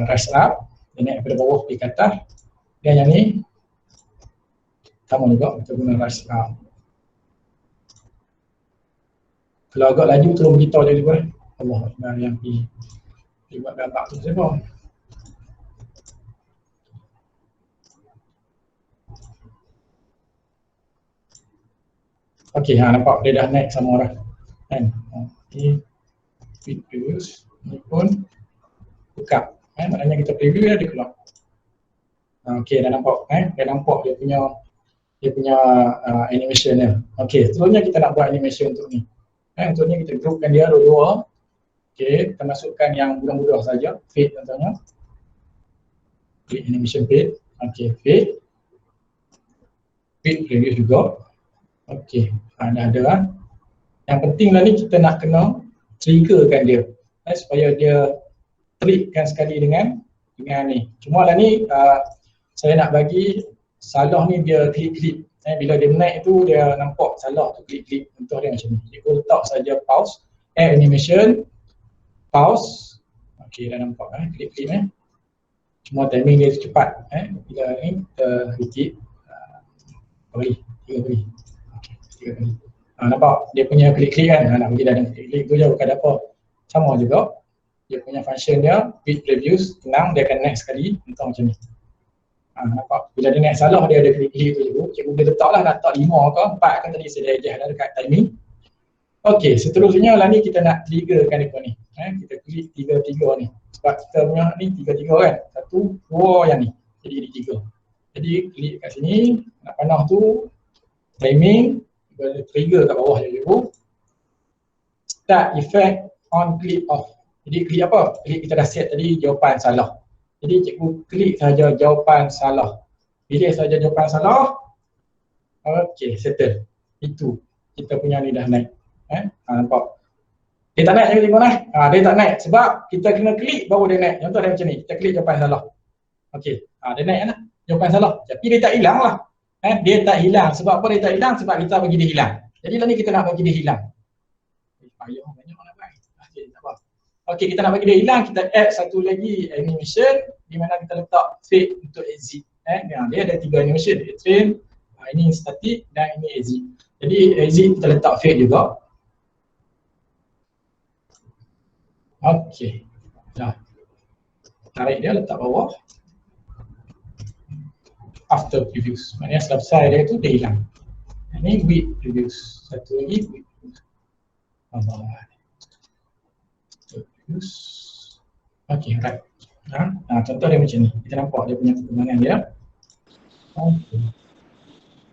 A: rise up. Dia naik daripada bawah pergi ke atas. Dan yang ni sama juga, kita guna rise up. Kalau agak laju tolong beritahu je juga. Allah yang pergi buat gambar tu siapa. Okey, nampak dia dah naik sama orang kan. Okey, previews ni pun buka. Maknanya kita preview dia keluar. Okey, dah nampak dia nampak dia punya animation dia. Okey, seterusnya kita nak buat animation untuk ni. Untuk ni kita groupkan dia dua-dua. Okey, kita masukkan yang mudah-mudah saja, fade contohnya. Klik animation fade. Okey, fade. Fade preview juga. Okey, dah ada lah. Yang pentinglah ni kita nak kena triggerkan dia supaya dia trigkan sekali dengan ni. Cuma lah ni saya nak bagi salah ni dia klik-klik. Bila dia naik tu dia nampak salah tu klik-klik. Contoh dia macam ni. Dia letak saja pause, animation, pause. Okey, dah nampak klik-klik Cuma timing dia cepat. Bila ni kita repeat kali, 3 kali. Okey, 3 kali. Nampak dia punya klik-klik kan. Nak bagi dah ada klik-klik tu je bukan apa. Sama juga. Dia punya function dia, bit previews, tenang dia akan naik sekali. Contoh macam ni. Nampak? Bila dia naik salah dia ada klik-klik tu je. Cikgu boleh letaklah nak letak 5 ke 4 kan tadi saya dah dekat timing. Okey, seterusnya lah ni kita nak triggerkan dia ni. Kita klik 3 ni. Sebab kita punya ni 3 kan. 1, 2 yang ni. Jadi jadi 3. Jadi klik kat sini, nak panah tu timing, boleh trigger kat bawah je cikgu. Start effect on click off. Jadi klik apa? Klik kita dah set tadi jawapan salah. Jadi cikgu klik saja jawapan salah. Pilih saja jawapan salah. Okey, settle. Itu kita punya ni dah naik. Nampak? Dia tak naik je cikgu naik. Dia tak naik sebab kita kena klik baru dia naik. Contoh dia macam ni, kita klik jawapan salah. Okey, dia naik lah jawapan salah. Tapi dia tak hilang lah. Dia tak hilang. Sebab apa dia tak hilang? Sebab kita bagi dia hilang. Jadi lah ni kita nak bagi dia hilang. Payah banyak nak buat. Okey, tak apa. Okey, kita nak bagi dia hilang, kita add satu lagi animation di mana kita letak fade untuk exit. Dia ada 3 animation, train, ini static dan ini exit. Jadi exit kita letak fade juga. Okey. Dah. Tarik dia letak bawah. After previews. Maknanya selesai dia tu dia hilang. Ini with previews. Satu lagi with previews. Previews. Okey, right. Contoh dia macam ni. Kita nampak dia punya perkembangan dia.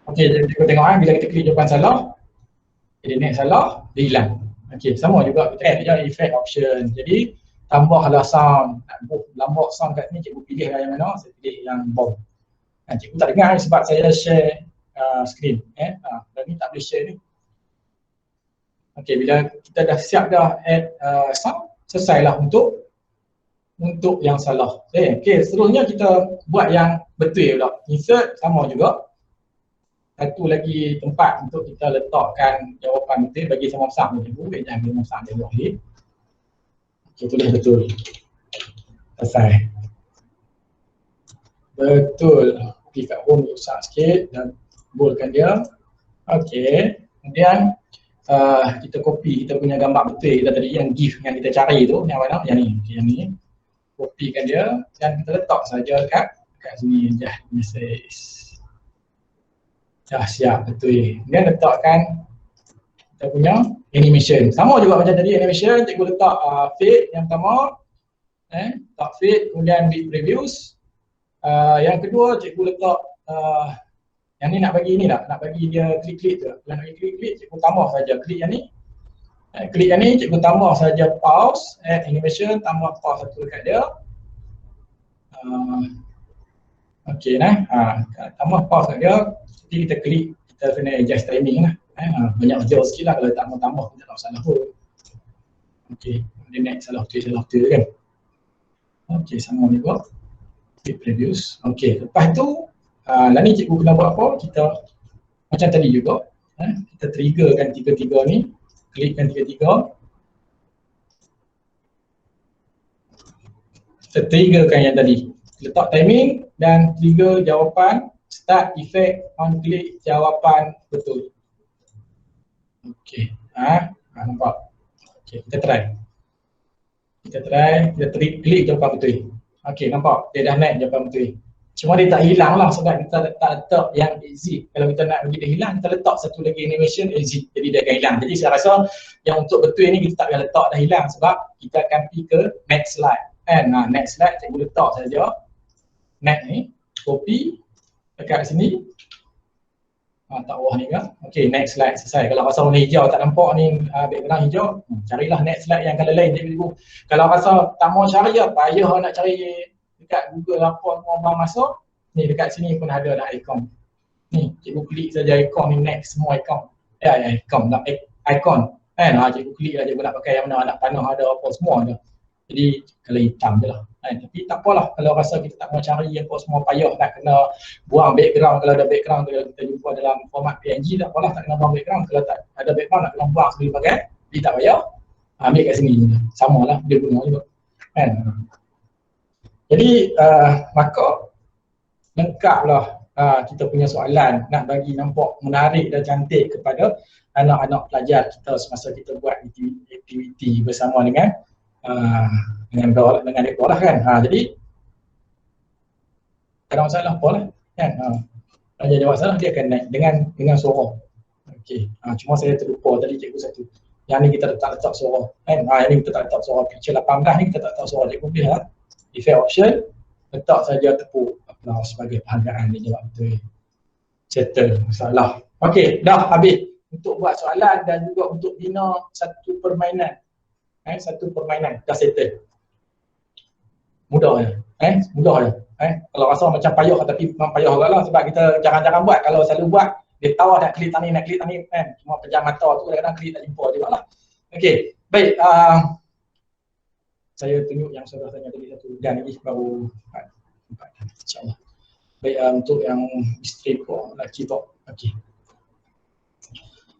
A: Okey, jadi kita tengok bila kita klik jawapan salah, dia naik salah, dia hilang. Okey, sama juga kita add je effect option. Jadi tambahlah sound. Lambak sound kat ni cikgu pilih yang mana? Saya pilih yang bomb. Cikgu tak dengar sebab saya share screen. Dan ni tak boleh share ni. Okey, bila kita dah siap dah add sound, selesailah untuk yang salah. Okey, seterusnya kita buat yang betul pula. Insert sama juga. Satu lagi tempat untuk kita letakkan jawapan betul bagi sama besar ni cikgu. Jangan bagi besar dia buat ni. Okey, tulis betul. Selesai. Betul. Pergi kat home besar sikit dan bolkan dia. Okey. Kemudian kita copy kita punya gambar betul kita tadi yang GIF yang kita cari tu, yang mana? Yang ni. Okay, yang ni. Copykan dia dan kita letak saja kat sini je. Message. Dah siap betul. Kemudian letakkan kita punya animation. Sama juga macam tadi animation, cikgu letak fade yang pertama. Letak fade, kemudian with previews. Yang kedua cikgu letak yang ni nak bagi ni tak? Nak bagi dia klik-klik tu. Kalau nak bagi klik-klik, cikgu tambah saja klik yang ni. Klik yang ni, cikgu tambah saja pause, animation, tambah pause satu dekat dia. Okey tambah pause kat dia. Jadi kita klik, kita kena adjust timing lah. Banyak jauh sikit lah kalau tak mau tambah, kita tak salah pun. Okey, dia naik salah betul kan. Okey, sama juga. Klik previews. Okey, lepas tu lah ni cikgu kena buat apa? Kita macam tadi juga, kita triggerkan tiga-tiga ni, klikkan tiga-tiga. Kita triggerkan yang tadi, letak timing dan trigger jawapan start effect on klik jawapan betul. Okey, nampak? Okey, kita try. Kita klik jawapan betul. Okey, nampak? Dia dah naik jawapan betul. Cuma dia tak hilang lah sebab kita tak letak yang exit. Kalau kita nak bagi dia hilang, kita letak satu lagi animation exit. Jadi dia akan hilang. Jadi saya rasa yang untuk betul ni kita tak payah letak dah hilang sebab kita akan pergi ke next slide. Next slide cikgu letak saja. Next ni, copy dekat sini. Tak bawah ni kan? Okey, next slide selesai. Kalau rasa warna hijau tak nampak ni background hijau, carilah next slide yang color lain cikgu. Kalau rasa tak mau cari payah nak cari dekat Google apa semua bang masuk, ni dekat sini pun ada dah ikon. Ni cikgu klik saja ikon ni next semua ikon. Ikon tak ikon. Cikgu klik lah cikgu nak pakai yang mana, nak panah ada apa semua ada. Jadi kalau hitam je lah. Tapi tak apalah kalau rasa kita tak mau cari apa semua payah nak kena buang background. Kalau ada background kalau kita jumpa dalam format PNG tak apalah, tak kena buang background. Kalau tak ada background nak kena buang sekali pakai, dia tak payah. Ambil kat sini je. Samalah dia guna juga. Jadi maka lengkaplah kita punya soalan nak bagi nampak menarik dan cantik kepada anak-anak pelajar kita semasa kita buat aktiviti bersama dengan mereka lah kan. Jadi tak ada masalah apa lah kan. Pelajar jawab salah dia akan naik dengan suara. Okey, cuma saya terlupa tadi cikgu satu. Yang ni kita letak suara kan. Yang ni kita tak letak suara. Picture 18 ni kita tak letak suara. Cikgu pilih lah. Effect option, letak saja tepuk applause sebagai penghargaan dia jawab betul. Settle masalah. Okey, dah habis untuk buat soalan dan juga untuk bina satu permainan. Satu permainan dah settle. Mudah je. Mudah je. Kalau rasa macam payah tapi memang payah juga lah sebab kita jarang-jarang buat. Kalau selalu buat, dia tahu nak klik tani kan. Cuma pejam mata tu kadang-kadang klik tak jumpa juga lah. Okey, baik. Saya tunjuk yang sudah tanya tadi satu dan lagi baru 4 insyaAllah. Baik, untuk yang isteri kok, lelaki kok. Okey.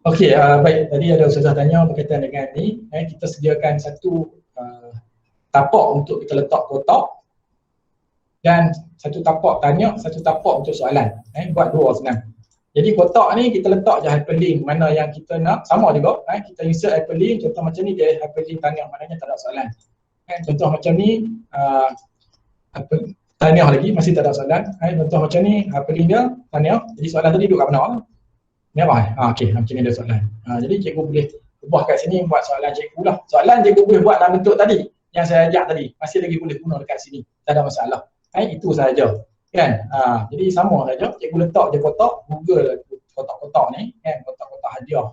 A: Okey, baik, tadi ada ustazah tanya berkaitan dengan ni. Kita sediakan satu tapak untuk kita letak kotak dan satu tapak tanya, satu tapak untuk soalan. Buat dua senang. Jadi kotak ni kita letak je hyperlink mana yang kita nak, sama juga. Kita insert hyperlink, contoh macam ni dia hyperlink tanya, maknanya tak ada soalan. Contoh macam ni, tahniah lagi, masih tak ada soalan. Contoh macam ni, pilih dia, tahniah. Jadi soalan tadi duduk kat mana? Merah. Okey, macam ni ada soalan. Jadi cikgu boleh ubah kat sini buat soalan cikgu lah. Soalan cikgu boleh buat dalam bentuk tadi yang saya ajak tadi. Masih lagi boleh guna dekat sini. Tak ada masalah. Itu sahaja. Kan? Jadi sama saja. Cikgu letak je kotak, Google kotak-kotak ni, kan? Kotak-kotak hadiah.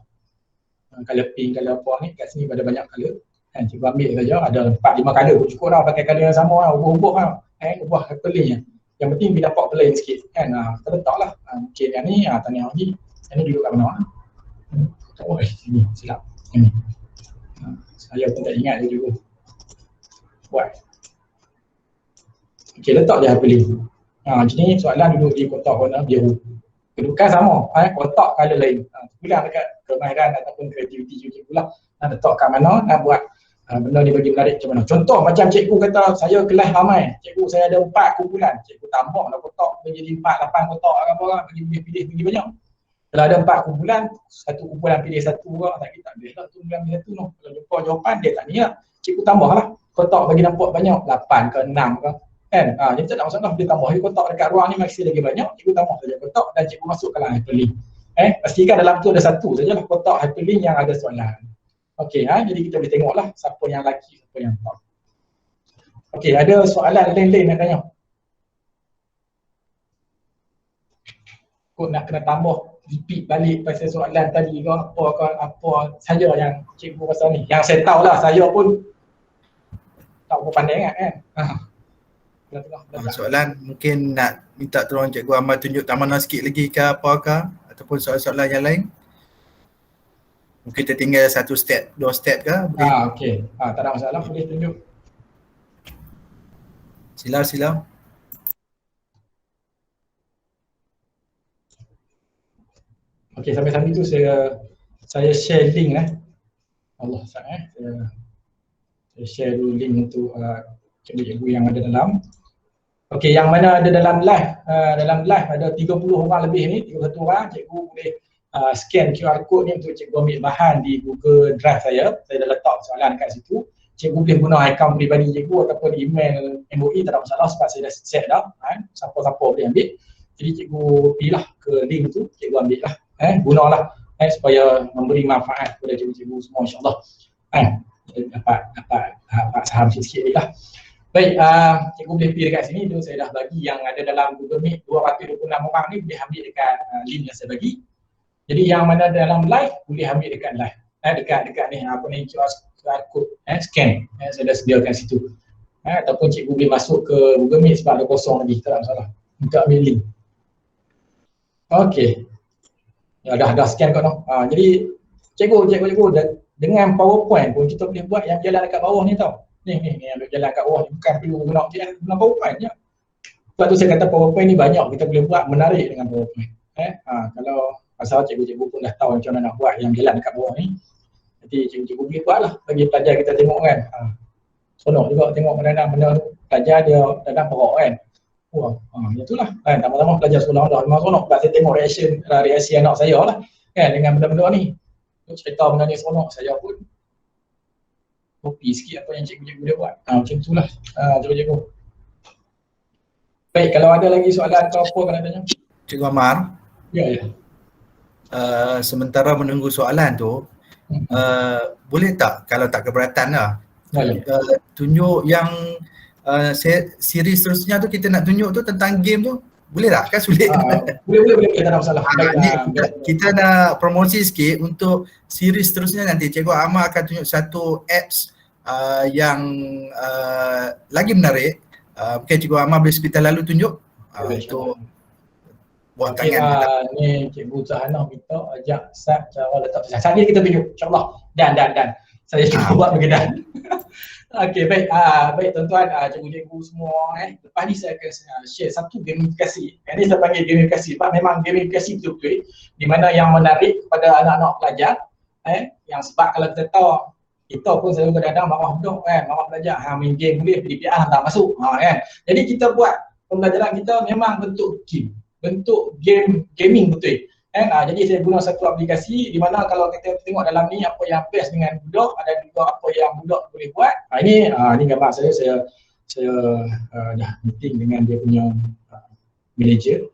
A: Color pink, color apa ni, kat sini ada banyak color. Kan? Cikgu ambil saja, ada 4-5 color pun cukup lah, pakai color yang sama lah, ubah-ubah lah. Ubah hyperlink je. Yang penting dia dapat plain sikit. Kan? Kita letak lah. Mungkin yang ni, tanya lagi. Yang ni duduk kat mana? Oh, sini, silap. Ini. Saya pun tak ingat dia juga. Buat. Okey, letak je hyperlink. Macam ni soalan duduk di kotak warna biru. Kedudukan sama, kotak color lain. Pulang dekat kemahiran ataupun kreativiti cikgu lah. Letak kat mana, nak buat benda ni bagi menarik macam mana. Contoh macam cikgu kata, saya kelas ramai. Cikgu saya ada 4 kumpulan. Cikgu tambah lah kotak, menjadi 4-8 kotak apa lah, bagi pilih banyak. Kalau ada 4 kumpulan, satu kumpulan pilih satu lah. Tak boleh lah tu kumpulan pilih satu no. Kalau jumpa jawapan, dia tak niat. Cikgu tambah lah. Kotak bagi nampak banyak, 8 ke 6 ke. Kan? Jadi tak ada masalah, dia tambah lagi kotak dekat ruang ni masih lagi banyak, cikgu tambah saja kotak dan cikgu masuk ke dalam hyperlink. Pastikan dalam tu ada satu sajalah kotak hyperlink yang ada soalan. Okey, jadi kita boleh tengoklah siapa yang laki, siapa yang tak. Okey, ada soalan lain-lain nak tanya? Kau nak kena tambah, repeat balik pasal soalan tadi ke apa saja yang cikgu rasa ni. Yang saya tahulah, saya pun tak berapa pandai kan.
B: Soalan mungkin nak minta tolong Cikgu Amar tunjuk tamana sikit lagi ke apakah ataupun soalan-soalan yang lain. Mungkin tertinggal 1 step, 2 step ke?
A: Okey. Tak ada masalah, boleh tunjuk.
B: Sila.
A: Okey, sambil-sambil tu saya share link Allah saya share dulu link untuk cikgu-cikgu yang ada dalam. Okey, yang mana ada dalam live ada 30 orang lebih ni, 31 orang. Cikgu boleh scan QR code ni untuk cikgu ambil bahan di Google Drive saya. Saya dah letak soalan kat situ. Cikgu boleh guna akaun peribadi cikgu ataupun email MOE, tak ada masalah sebab saya dah set dah. Siapa-siapa boleh ambil. Jadi cikgu pilihlah ke link tu, cikgu ambil lah. Gunalah supaya memberi manfaat kepada cikgu-cikgu semua insya-Allah. Dapat saham sikit ni lah. Baik, cikgu boleh pergi dekat sini tu, saya dah bagi yang ada dalam Google Meet 226 orang ni boleh ambil dekat link yang saya bagi. Jadi yang mana dalam live boleh ambil dekat live. Dekat ni apa ni QR code scan. Saya dah sediakan situ. Ataupun cikgu boleh masuk ke Google Meet sebab ada kosong lagi, tak ada masalah. Untuk ambil link. Okey. Ya dah scan kat noh. Jadi cikgu dengan PowerPoint pun kita boleh buat yang jalan dekat bawah ni tau. Ni yang jalan kat bawah ni bukan perlu guna PowerPoint je. Sebab tu saya kata PowerPoint ni banyak kita boleh buat menarik dengan PowerPoint. Kalau pasal cikgu-cikgu pun dah tahu macam mana nak buat yang jalan dekat bawah ni. Jadi cikgu-cikgu boleh buat lah bagi pelajar kita tengok kan. Seronok juga tengok benda tu. Pelajar dia dalam perok kan. Wah, itulah kan, tambah-tambah pelajar sekolah dah memang seronok. Sebab saya tengok reaksi anak saya lah kan dengan benda-benda ni. Cerita benda ni seronok, saya pun kopi sikit apa yang cikgu-cikgu dia buat. Macam itulah cikgu-cikgu. Baik, kalau ada lagi soalan atau apa kena tanya?
B: Cikgu Amar.
A: Ya.
B: Sementara menunggu soalan tu, boleh tak kalau tak keberatan lah, tunjuk yang siri seterusnya tu kita nak tunjuk tu tentang game tu, boleh tak? Kan sulit.
A: Boleh, tak ada masalah.
B: Kita nak promosi sikit untuk siri seterusnya nanti. Cikgu Amar akan tunjuk satu apps yang lagi menarik. Mungkin Cikgu Amar boleh sebentar lalu tunjuk untuk buat tangan.
A: Ni Cikgu Zahana minta ajak Sat cara letak tulisan. Saat ni kita tunjuk insyaAllah. Dan. Saya cuba buat bergedan. Okey, baik. Baik tuan-tuan, cikgu-cikgu semua. Lepas ni saya akan share satu gamifikasi. Ini saya panggil gamifikasi sebab memang gamifikasi betul-betul di mana yang menarik kepada anak-anak pelajar. Yang sebab kalau kita tahu, kita pun selalu kadang-kadang marah budak marah pelajar. Main game boleh, PDPA tak masuk. Jadi kita buat pembelajaran kita memang bentuk game. Bentuk gaming betul. Jadi saya guna satu aplikasi di mana kalau kita tengok dalam ni apa yang best dengan budak, ada juga apa yang budak boleh buat. Ini gambar saya dah meeting dengan dia punya manager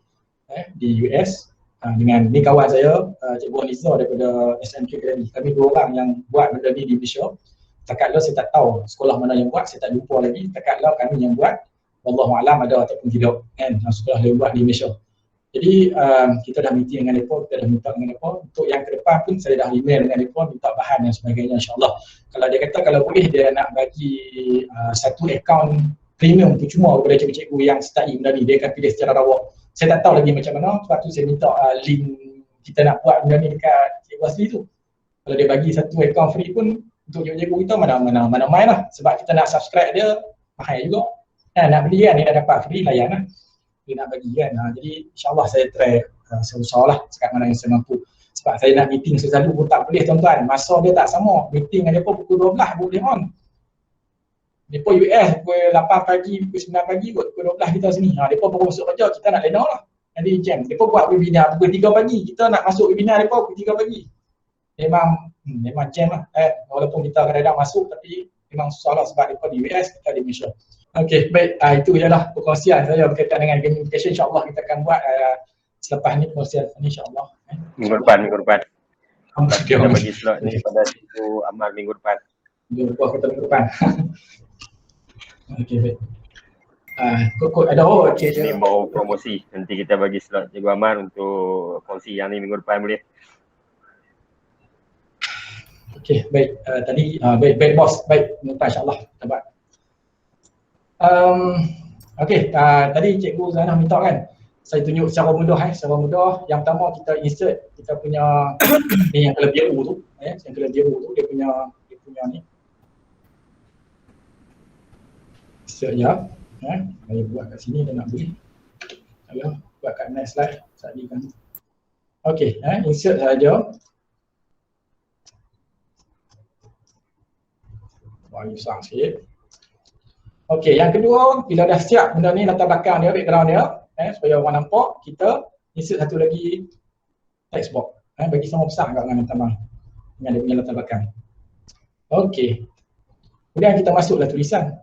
A: di US. Dengan ni kawan saya, Cikgu Aniza daripada SMK Academy. Kami dua orang yang buat benda ni di Malaysia. Setakat saya tak tahu sekolah mana yang buat, saya tak jumpa lagi. Setakat kami yang buat, wallahualam ada ataupun tidak, sekolah yang buat di Malaysia. Jadi kita dah meeting dengan mereka, kita dah minta dengan mereka. Untuk yang ke depan pun saya dah email dengan mereka, minta bahan dan sebagainya, insyaAllah. Kalau dia kata kalau boleh dia nak bagi satu akaun premium tu cuma kepada cikgu-cikgu yang start benda ni, dia akan pilih secara rawak. Saya tak tahu lagi macam mana, sebab tu saya minta link kita nak buat benda ni dekat cikgu asli tu. Kalau dia bagi satu akaun free pun untuk cikgu-cikgu kita mana main lah. Sebab kita nak subscribe dia mahal juga. Nak beli kan, dia dah dapat free, layan lah. Dia nak bagi kan. Jadi insyaAllah saya try, saya usaha lah sekat mana yang saya mampu. Sebab saya nak meeting selalu pun tak boleh tuan-tuan. Masa dia tak sama. Meeting dengan dia pun pukul 12 boleh on. Dia pun US pukul 8 pagi, pukul 9 pagi kot, pukul 12 kita sini. Dia pun baru masuk kerja, kita nak lena lah. Jadi jam. Dia pun buat webinar pukul 3 pagi, kita nak masuk webinar dia pun pukul 3 pagi. Memang jam lah. Walaupun kita kadang-kadang masuk tapi memang susah lah sebab dia pun di US, kita di Malaysia. Okey, baik. Itu je lah perkongsian saya berkaitan dengan gamification. InsyaAllah kita akan buat selepas ni perkongsian ni insyaAllah.
F: Minggu depan.
A: Kita
F: bagi slot ni pada Cikgu Amar minggu depan.
A: Minggu depan. Okey, baik. Kok ada okey je.
F: Ini mau promosi. Nanti kita bagi slot Cikgu Amar untuk kongsi yang ni minggu depan boleh.
A: Okey, baik. Tadi baik bos. Baik, minggu depan insyaAllah kita buat. Okey, tadi Cikgu Zainah minta kan saya tunjuk secara mudah. Yang pertama kita insert kita punya ni yang kala biru tu, yang kala biru tu dia punya ni. Insert je. Saya buat kat sini dia nak beri. Saya buat kat next slide tadi kan. Okey, insert saja. Bagi sang sikit. Okey, yang kedua, bila dah siap benda ni latar belakang dia, background dia, supaya orang nampak, kita insert satu lagi text box. Bagi sama besar kat dengan teman dengan dia punya latar belakang. Okey. Kemudian kita masuklah tulisan.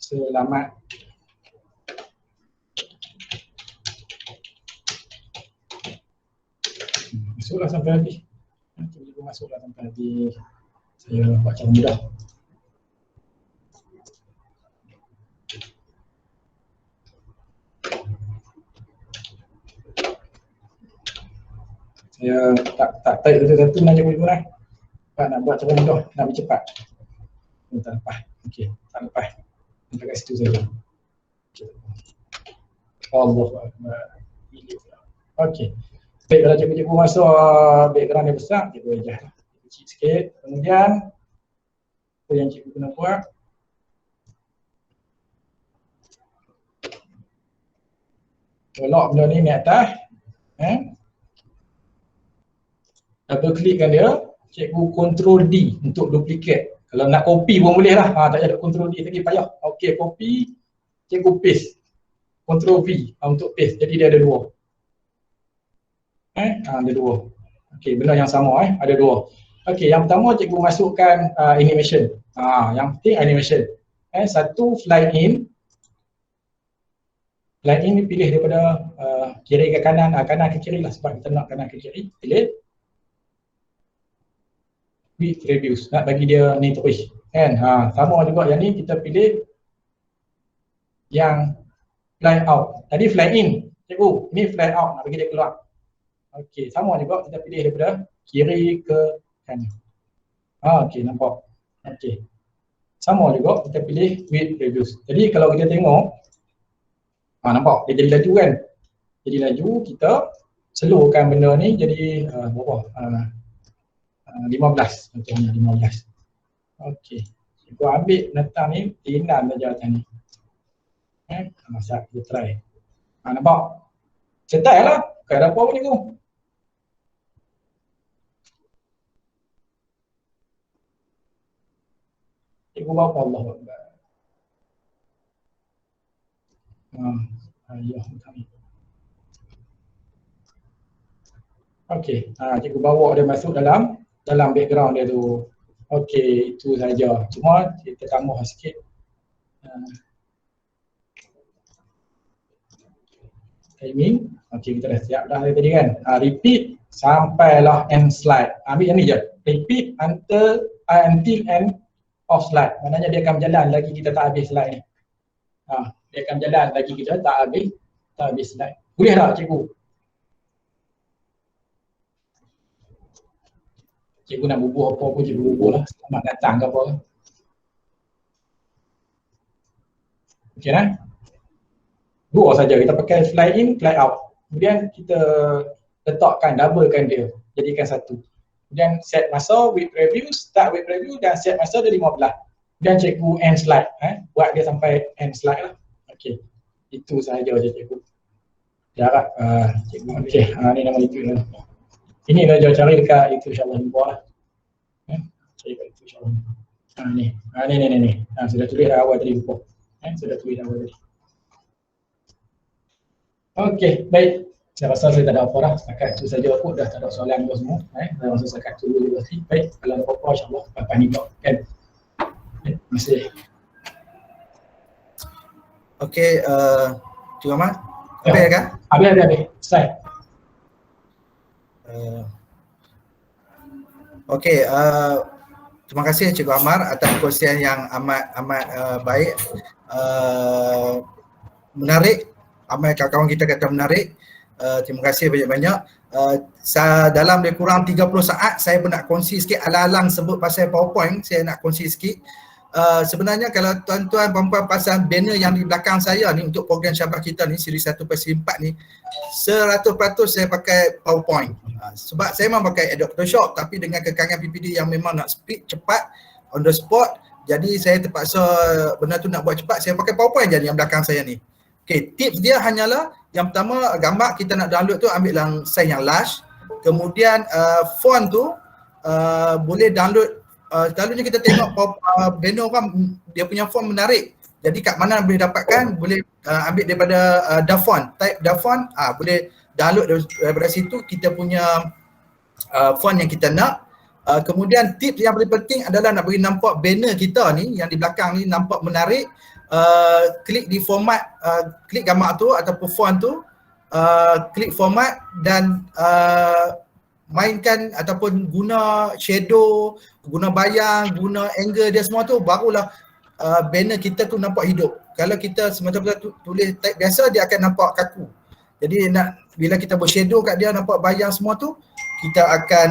A: Selamat masuklah sampai habis. Kita masuklah sampai habis. Saya buat cara mudah. Saya tak type satu-satu nak jemput pun nak buat cara mudah, nak lebih cepat. Tak lepas. Okey, tak lepas. Kita kat situ saja. Allah. Okey. Baik, kalau cikgu-cikgu masuk background dia besar, cikgu ajar. Kecil sikit. Kemudian apa yang cikgu kena buat? Tolak benda ni atas. Double klikkan dia, cikgu Ctrl D untuk duplicate. Kalau nak copy pun boleh lah, tak payah Ctrl D lagi payah. Okey, copy, cikgu paste. Ctrl V untuk paste, jadi dia ada dua. Ada dua. Okey, benda yang sama ada dua. Okey, yang pertama cikgu masukkan animation. Yang penting animation. Satu fly in. Fly in ni pilih daripada kiri ke kanan, kanan ke kiri lah sebab kita nak kanan ke kiri. Pilih. With reviews, nak bagi dia ni terus kan. Sama juga yang ni kita pilih yang fly out. Tadi fly in, cikgu, ni fly out, nak bagi dia keluar. Okey, sama juga kita pilih daripada kiri ke kanan. Okey, nampak. Okey. Sama juga kita pilih with reviews. Jadi kalau kita tengok nampak dia jadi laju kan. Jadi laju, kita slowkan benda ni jadi berapa? 15 contohnya 15. Okey. Cikgu ambil netang ni, tinan saja macam ni. Masa kita try. Nampak? Settle lah. Bukan ada apa pun cikgu. Cikgu berapa Allah Akbar. Ayah kami. Okey, cikgu bawa dia masuk dalam background dia tu. Okey, itu saja. Cuma kita tambah sikit. Timing. Okey, kita dah siap dah tadi kan. Repeat sampailah end slide. Ambil yang ni je. Repeat until end of slide. Maknanya dia akan berjalan lagi kita tak habis slide ni. Dia akan berjalan lagi kita tak habis slide. Boleh tak cikgu? Cikgu nak bubuh apa pun cikgu bubuh lah. Selamat datang ke apa. Okey kan? Dua saja, kita pakai slide in, slide out. Kemudian kita letakkan, doublekan dia, jadikan satu. Kemudian set masa with review, start with review dan set masa dia 15. Kemudian cikgu end slide, buat dia sampai end slide lah. Okey, itu sahaja je cikgu. Jarak cikgu, okey, ni nama itu. Ini dah cari dekat itu insyaAllah jumpa lah. Cari dekat itu insyaAllah. Ni. Sudah tulis dah awal tadi lupa. Sudah tulis dah awal tadi. Okey, baik. Saya rasa saya tak ada apa dah. Setakat itu saja aku dah tak ada soalan dulu semua. Saya rasa setakat itu dulu pasti. Baik, kalau ada apa-apa insyaAllah lepas ni blok kan. Baik, terima kasih.
B: Okey, Cikgu Ahmad. Habis kan?
A: Habis. Selesai.
B: Okey, terima kasih Cikgu Ahmad atas kongsian yang amat baik, menarik. Ramai kawan-kawan kita kata menarik. Terima kasih banyak-banyak. Dalam lebih kurang 30 saat saya pun nak kongsi sikit, alang-alang sebut pasal PowerPoint, saya nak kongsi sikit. Sebenarnya kalau tuan-tuan puan-puan pasang banner yang di belakang saya ni untuk program Syabas kita ni siri 1/4 ni 100% saya pakai PowerPoint. Sebab saya memang pakai Adobe Photoshop tapi dengan kekangan PPD yang memang nak speed cepat on the spot, jadi saya terpaksa benda tu nak buat cepat, saya pakai PowerPoint je yang belakang saya ni. Okey, tips dia hanyalah yang pertama, gambar kita nak download tu ambil yang size yang large. Kemudian font tu boleh download. Selalunya kita tengok banner kan dia punya font menarik. Jadi kat mana boleh dapatkan, boleh ambil daripada Dafont, type Dafont, boleh download daripada situ kita punya font yang kita nak. Kemudian tips yang paling penting adalah nak bagi nampak banner kita ni yang di belakang ni nampak menarik. Klik di format, klik gambar tu ataupun font tu, klik format dan mainkan ataupun guna shadow, guna bayang, guna angle dia semua tu, barulah banner kita tu nampak hidup. Kalau kita semata-mata tulis type biasa, dia akan nampak kaku. Jadi bila kita buat shadow kat dia, nampak bayang semua tu, kita akan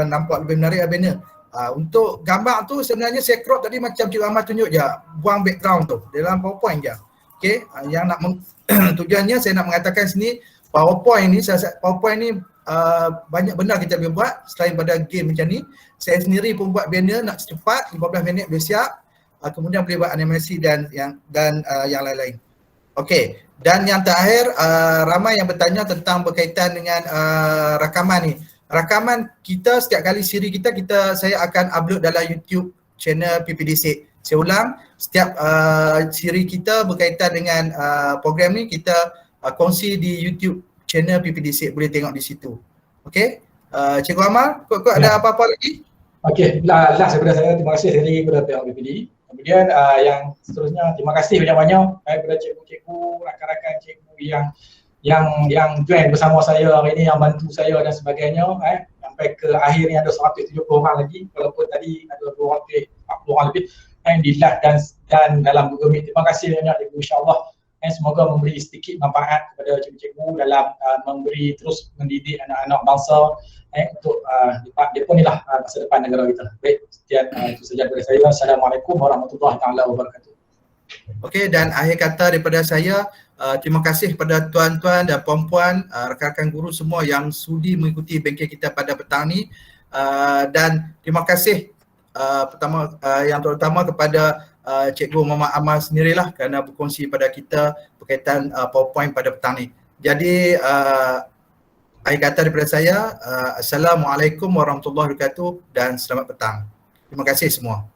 B: nampak lebih menarik banner. Untuk gambar tu sebenarnya saya crop tadi macam Cikgu Ahmad tunjuk je, buang background tu dalam PowerPoint je. Okey, yang nak tujuannya saya nak mengatakan sini PowerPoint ni banyak benda kita boleh buat selain pada game macam ni. Saya sendiri pun buat banner nak cepat, 15 minit boleh siap. Kemudian boleh buat animasi dan yang lain-lain. Okey, dan yang terakhir ramai yang bertanya tentang berkaitan dengan rakaman ni. Rakaman kita setiap kali siri kita saya akan upload dalam YouTube channel PPDC. Saya ulang, setiap siri kita berkaitan dengan program ni kita kongsi di YouTube channel PPDC, boleh tengok di situ. Okey. Cikgu Amal, kau ada apa-apa lagi? Okey,
A: last daripada saya, terima kasih sekali kepada pihak PPD. Kemudian yang seterusnya, terima kasih banyak-banyak kepada cikgu-cikgu, rakan-rakan cikgu yang join bersama saya hari ini, yang bantu saya dan sebagainya. Sampai ke akhir ni ada 170 orang lagi, walaupun tadi ada 240 orang lebih yang di live dan dalam Google Meet. Terima kasih banyak cikgu, insyaAllah semoga memberi sedikit manfaat kepada cikgu-cikgu dalam memberi terus mendidik anak-anak bangsa untuk dia pun inilah masa depan negara kita. Baik, sekian itu saja daripada saya. Assalamualaikum warahmatullahi wabarakatuh.
B: Okey, dan akhir kata daripada saya, terima kasih kepada tuan-tuan dan puan-puan, rakan-rakan guru semua yang sudi mengikuti bengkel kita pada petang ni, dan terima kasih yang terutama kepada Cikgu Muhammad Amal sendirilah kerana berkongsi pada kita berkaitan PowerPoint pada petang ni. Jadi akhir kata daripada saya, Assalamualaikum warahmatullahi wabarakatuh dan selamat petang. Terima kasih semua.